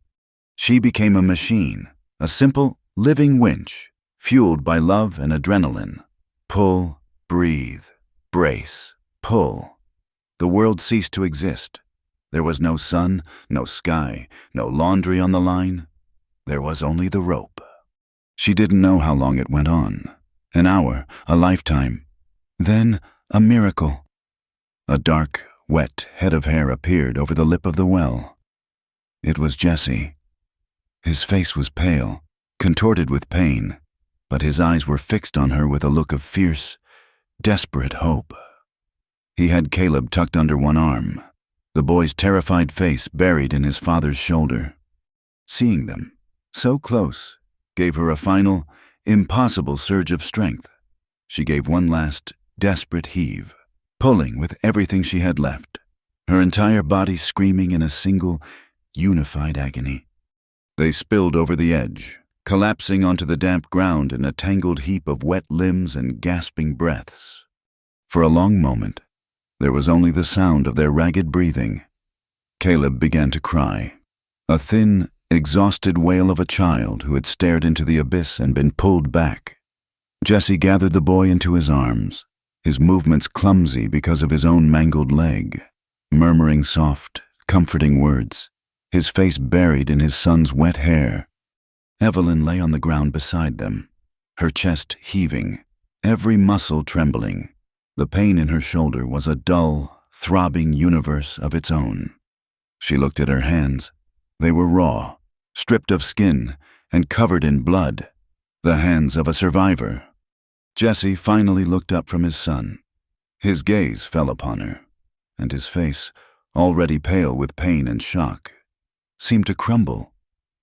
She became a machine, a simple, living winch, fueled by love and adrenaline. Pull, breathe, brace, pull. The world ceased to exist. There was no sun, no sky, no laundry on the line. There was only the rope. She didn't know how long it went on. An hour, a lifetime. Then, a miracle. A dark, wet head of hair appeared over the lip of the well. It was Jesse. His face was pale, contorted with pain, but his eyes were fixed on her with a look of fierce, desperate hope. He had Caleb tucked under one arm, the boy's terrified face buried in his father's shoulder. Seeing them, so close, gave her a final, impossible surge of strength. She gave one last, desperate heave, pulling with everything she had left, her entire body screaming in a single, unified agony. They spilled over the edge, collapsing onto the damp ground in a tangled heap of wet limbs and gasping breaths. For a long moment, there was only the sound of their ragged breathing. Caleb began to cry, a thin, exhausted wail of a child who had stared into the abyss and been pulled back. Jesse gathered the boy into his arms, his movements clumsy because of his own mangled leg, murmuring soft, comforting words, his face buried in his son's wet hair. Evelyn lay on the ground beside them, her chest heaving, every muscle trembling. The pain in her shoulder was a dull, throbbing universe of its own. She looked at her hands. They were raw, stripped of skin, and covered in blood, the hands of a survivor. Jesse finally looked up from his son. His gaze fell upon her, and his face, already pale with pain and shock, seemed to crumble.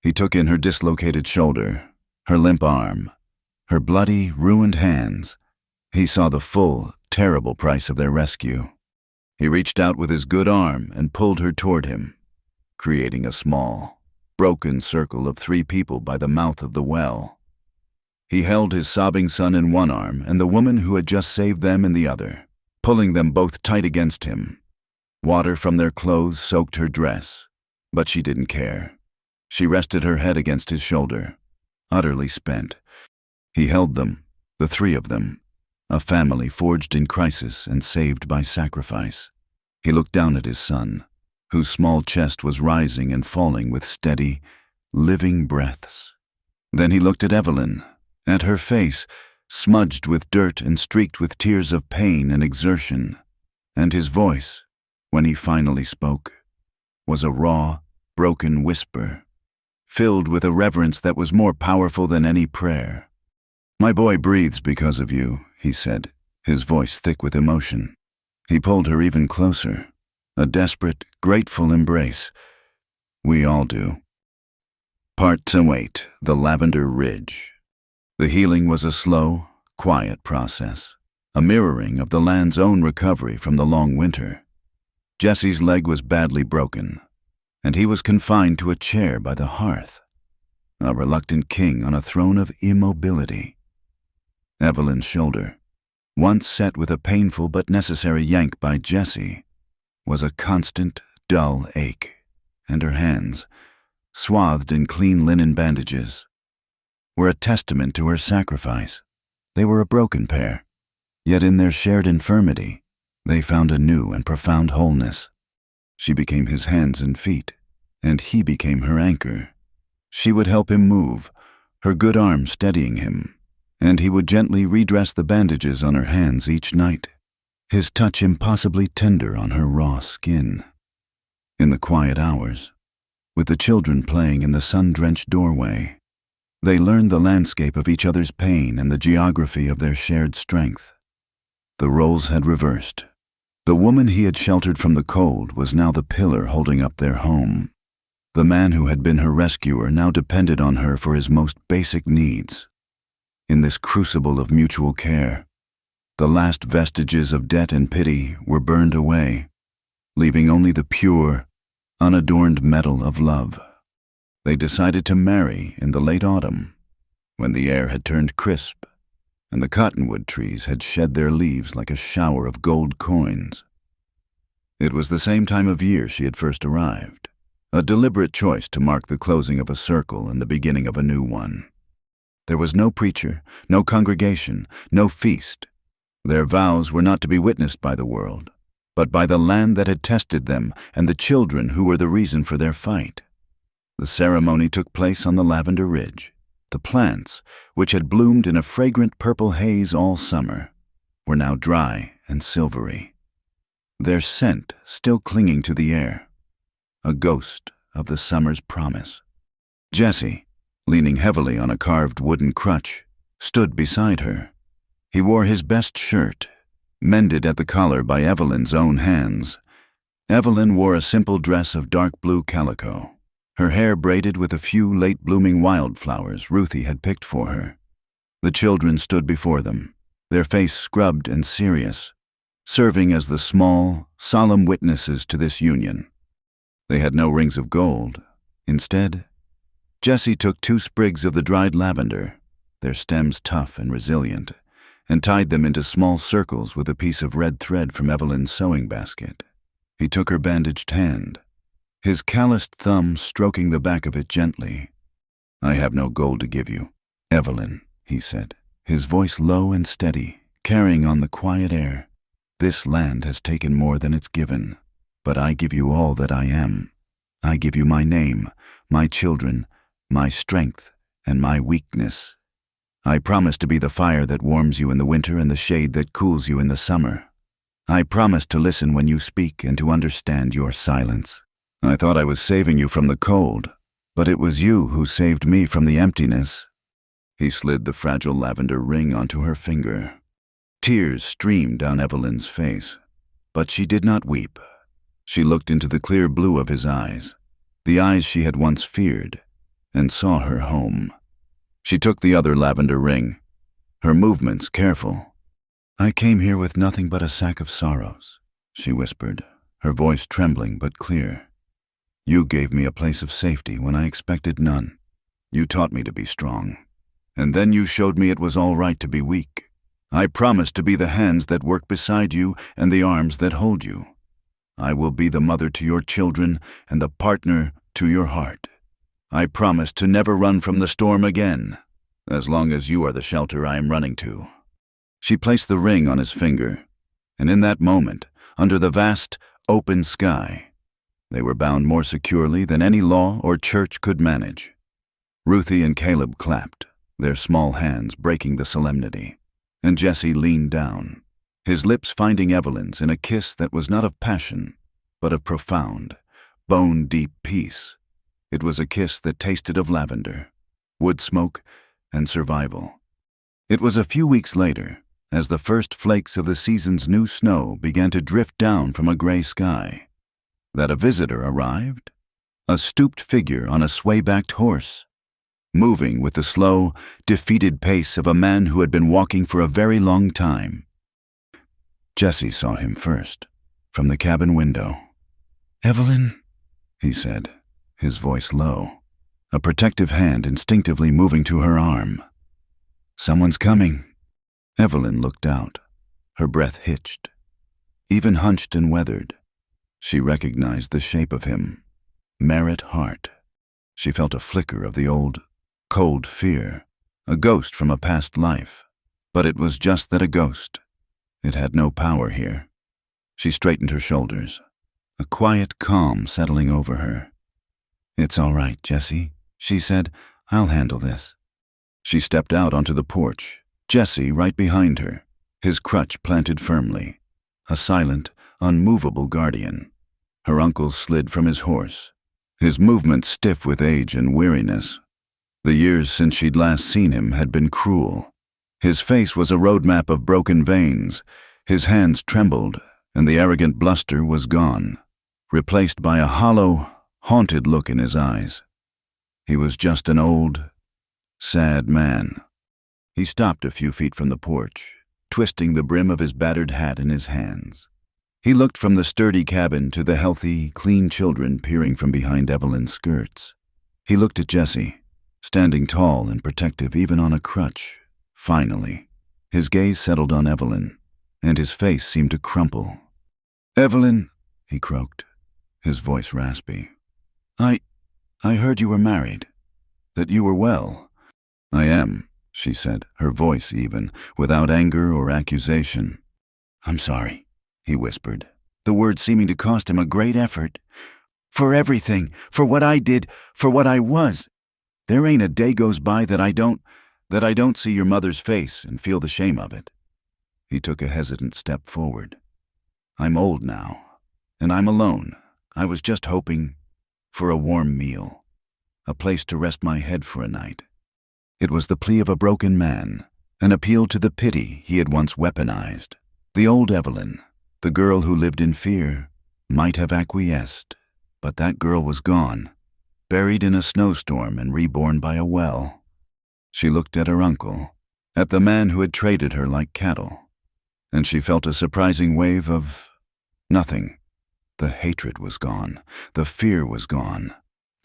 He took in her dislocated shoulder, her limp arm, her bloody, ruined hands. He saw the full, terrible price of their rescue. He reached out with his good arm and pulled her toward him, creating a small, broken circle of 3 people by the mouth of the well. He held his sobbing son in one arm and the woman who had just saved them in the other, pulling them both tight against him. Water from their clothes soaked her dress, but she didn't care. She rested her head against his shoulder, utterly spent. He held them, the 3 of them, a family forged in crisis and saved by sacrifice. He looked down at his son, whose small chest was rising and falling with steady, living breaths. Then he looked at Evelyn, at her face, smudged with dirt and streaked with tears of pain and exertion, and his voice, when he finally spoke, was a raw, broken whisper, filled with a reverence that was more powerful than any prayer. "My boy breathes because of you," he said, his voice thick with emotion. He pulled her even closer, a desperate, grateful embrace. "We all do." Part 8, the Lavender Ridge. The healing was a slow, quiet process, a mirroring of the land's own recovery from the long winter. Jesse's leg was badly broken, and he was confined to a chair by the hearth, a reluctant king on a throne of immobility. Evelyn's shoulder, once set with a painful but necessary yank by Jesse, was a constant, dull ache, and her hands, swathed in clean linen bandages, were a testament to her sacrifice. They were a broken pair, yet in their shared infirmity, they found a new and profound wholeness. She became his hands and feet, and he became her anchor. She would help him move, her good arm steadying him, and he would gently redress the bandages on her hands each night, his touch impossibly tender on her raw skin. In the quiet hours, with the children playing in the sun-drenched doorway, they learned the landscape of each other's pain and the geography of their shared strength. The roles had reversed. The woman he had sheltered from the cold was now the pillar holding up their home. The man who had been her rescuer now depended on her for his most basic needs. In this crucible of mutual care, the last vestiges of debt and pity were burned away, leaving only the pure, unadorned metal of love. They decided to marry in the late autumn, when the air had turned crisp and the cottonwood trees had shed their leaves like a shower of gold coins. It was the same time of year she had first arrived, a deliberate choice to mark the closing of a circle and the beginning of a new one. There was no preacher, no congregation, no feast. Their vows were not to be witnessed by the world, but by the land that had tested them and the children who were the reason for their fight. The ceremony took place on the lavender ridge. The plants, which had bloomed in a fragrant purple haze all summer, were now dry and silvery, their scent still clinging to the air, a ghost of the summer's promise. Jesse, leaning heavily on a carved wooden crutch, stood beside her. He wore his best shirt, mended at the collar by Evelyn's own hands. Evelyn wore a simple dress of dark blue calico, her hair braided with a few late-blooming wildflowers Ruthie had picked for her. The children stood before them, their face scrubbed and serious, serving as the small, solemn witnesses to this union. They had no rings of gold. Instead, Jesse took 2 sprigs of the dried lavender, their stems tough and resilient, and tied them into small circles with a piece of red thread from Evelyn's sewing basket. He took her bandaged hand, his calloused thumb stroking the back of it gently. "I have no gold to give you, Evelyn," he said, his voice low and steady, carrying on the quiet air. "This land has taken more than it's given, but I give you all that I am. I give you my name, my children, my strength, and my weakness. I promise to be the fire that warms you in the winter and the shade that cools you in the summer. I promise to listen when you speak and to understand your silence. I thought I was saving you from the cold, but it was you who saved me from the emptiness." He slid the fragile lavender ring onto her finger. Tears streamed down Evelyn's face, but she did not weep. She looked into the clear blue of his eyes, the eyes she had once feared, and saw her home. She took the other lavender ring, her movements careful. "I came here with nothing but a sack of sorrows," she whispered, her voice trembling but clear. "You gave me a place of safety when I expected none. You taught me to be strong, and then you showed me it was all right to be weak. I promise to be the hands that work beside you and the arms that hold you. I will be the mother to your children and the partner to your heart. I promise to never run from the storm again, as long as you are the shelter I am running to." She placed the ring on his finger, and in that moment, under the vast, open sky, they were bound more securely than any law or church could manage. Ruthie and Caleb clapped, their small hands breaking the solemnity, and Jesse leaned down, his lips finding Evelyn's in a kiss that was not of passion, but of profound, bone-deep peace. It was a kiss that tasted of lavender, wood smoke, and survival. It was a few weeks later, as the first flakes of the season's new snow began to drift down from a gray sky, that a visitor arrived, a stooped figure on a sway-backed horse, moving with the slow, defeated pace of a man who had been walking for a very long time. Jesse saw him first, from the cabin window. "Evelyn," he said, his voice low, a protective hand instinctively moving to her arm. "Someone's coming." Evelyn looked out, her breath hitched. Even hunched and weathered, she recognized the shape of him, Merritt Hart. She felt a flicker of the old, cold fear, a ghost from a past life. But it was just that, a ghost. It had no power here. She straightened her shoulders, a quiet calm settling over her. "It's all right, Jesse," she said. "I'll handle this." She stepped out onto the porch, Jesse right behind her, his crutch planted firmly, a silent, unmovable guardian. Her uncle slid from his horse, his movements stiff with age and weariness. The years since she'd last seen him had been cruel. His face was a roadmap of broken veins, his hands trembled, and the arrogant bluster was gone, replaced by a hollow, haunted look in his eyes. He was just an old, sad man. He stopped a few feet from the porch, twisting the brim of his battered hat in his hands. He looked from the sturdy cabin to the healthy, clean children peering from behind Evelyn's skirts. He looked at Jesse, standing tall and protective even on a crutch. Finally, His gaze settled on Evelyn, and his face seemed to crumple. "Evelyn," he croaked, his voice raspy. I heard you were married, that you were well." "I am," she said, her voice even, without anger or accusation. "I'm sorry," he whispered, the words seeming to cost him a great effort. "For everything, for what I did, for what I was. There ain't a day goes by that I don't see your mother's face and feel the shame of it." He took a hesitant step forward. "I'm old now, and I'm alone. I was just hoping for a warm meal, a place to rest my head for a night." It was the plea of a broken man, an appeal to the pity he had once weaponized. The old Evelyn, the girl who lived in fear, might have acquiesced, but that girl was gone, buried in a snowstorm and reborn by a well. She looked at her uncle, at the man who had traded her like cattle, and she felt a surprising wave of nothing. The hatred was gone. The fear was gone.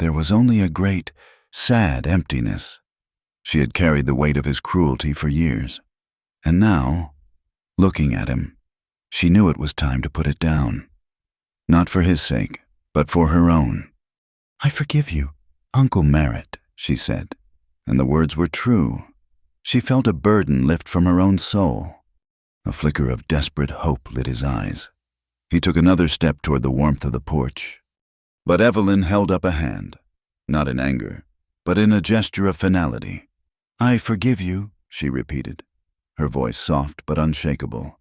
There was only a great, sad emptiness. She had carried the weight of his cruelty for years. And now, looking at him, she knew it was time to put it down. Not for his sake, but for her own. "I forgive you, Uncle Merritt," she said, and the words were true. She felt a burden lift from her own soul. A flicker of desperate hope lit his eyes. He took another step toward the warmth of the porch. But Evelyn held up a hand, not in anger, but in a gesture of finality. "I forgive you," she repeated, her voice soft but unshakable.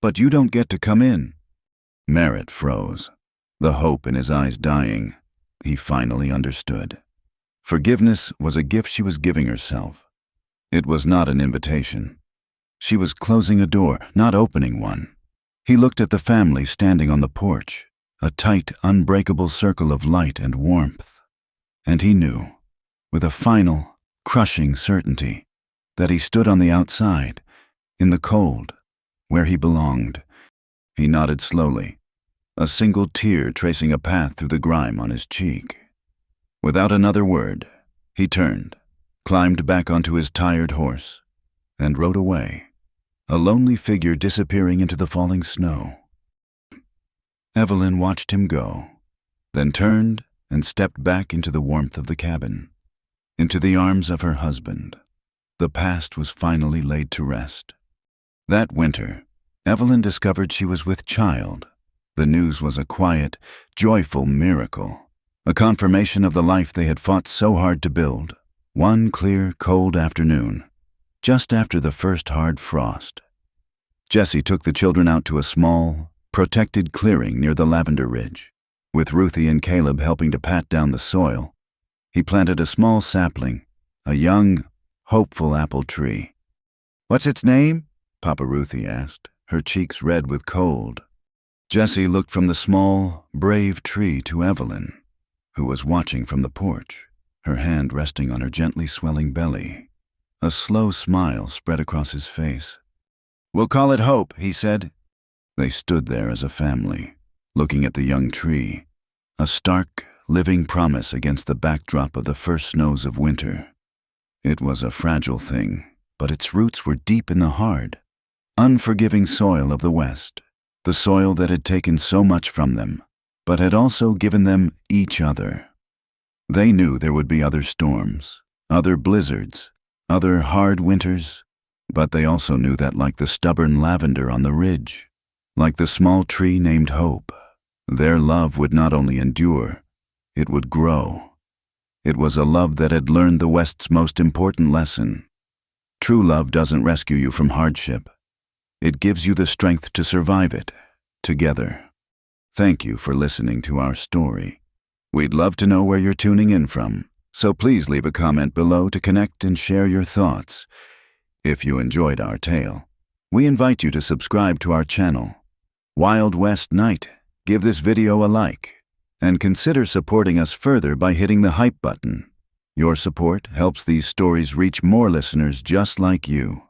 "But you don't get to come in." Merritt froze, the hope in his eyes dying. He finally understood. Forgiveness was a gift she was giving herself. It was not an invitation. She was closing a door, not opening one. He looked at the family standing on the porch, a tight, unbreakable circle of light and warmth. And he knew, with a final, crushing certainty, that he stood on the outside, in the cold, where he belonged. He nodded slowly, a single tear tracing a path through the grime on his cheek. Without another word, he turned, climbed back onto his tired horse, and rode away, a lonely figure disappearing into the falling snow. Evelyn watched him go, then turned and stepped back into the warmth of the cabin, into the arms of her husband. The past was finally laid to rest. That winter, Evelyn discovered she was with child. The news was a quiet, joyful miracle, a confirmation of the life they had fought so hard to build. One clear, cold afternoon, just after the first hard frost, Jessie took the children out to a small, protected clearing near the lavender ridge. With Ruthie and Caleb helping to pat down the soil, he planted a small sapling, a young, hopeful apple tree. "What's its name?" Papa Ruthie asked, her cheeks red with cold. Jessie looked from the small, brave tree to Evelyn, who was watching from the porch, her hand resting on her gently swelling belly. A slow smile spread across his face. "We'll call it Hope," he said. They stood there as a family, looking at the young tree, a stark, living promise against the backdrop of the first snows of winter. It was a fragile thing, but its roots were deep in the hard, unforgiving soil of the West, the soil that had taken so much from them, but had also given them each other. They knew there would be other storms, other blizzards, other hard winters, but they also knew that like the stubborn lavender on the ridge, like the small tree named Hope, their love would not only endure, it would grow. It was a love that had learned the West's most important lesson. True love doesn't rescue you from hardship. It gives you the strength to survive it, together. Thank you for listening to our story. We'd love to know where you're tuning in from, so please leave a comment below to connect and share your thoughts. If you enjoyed our tale, we invite you to subscribe to our channel. Wild West Night, give this video a like, and consider supporting us further by hitting the hype button. Your support helps these stories reach more listeners just like you.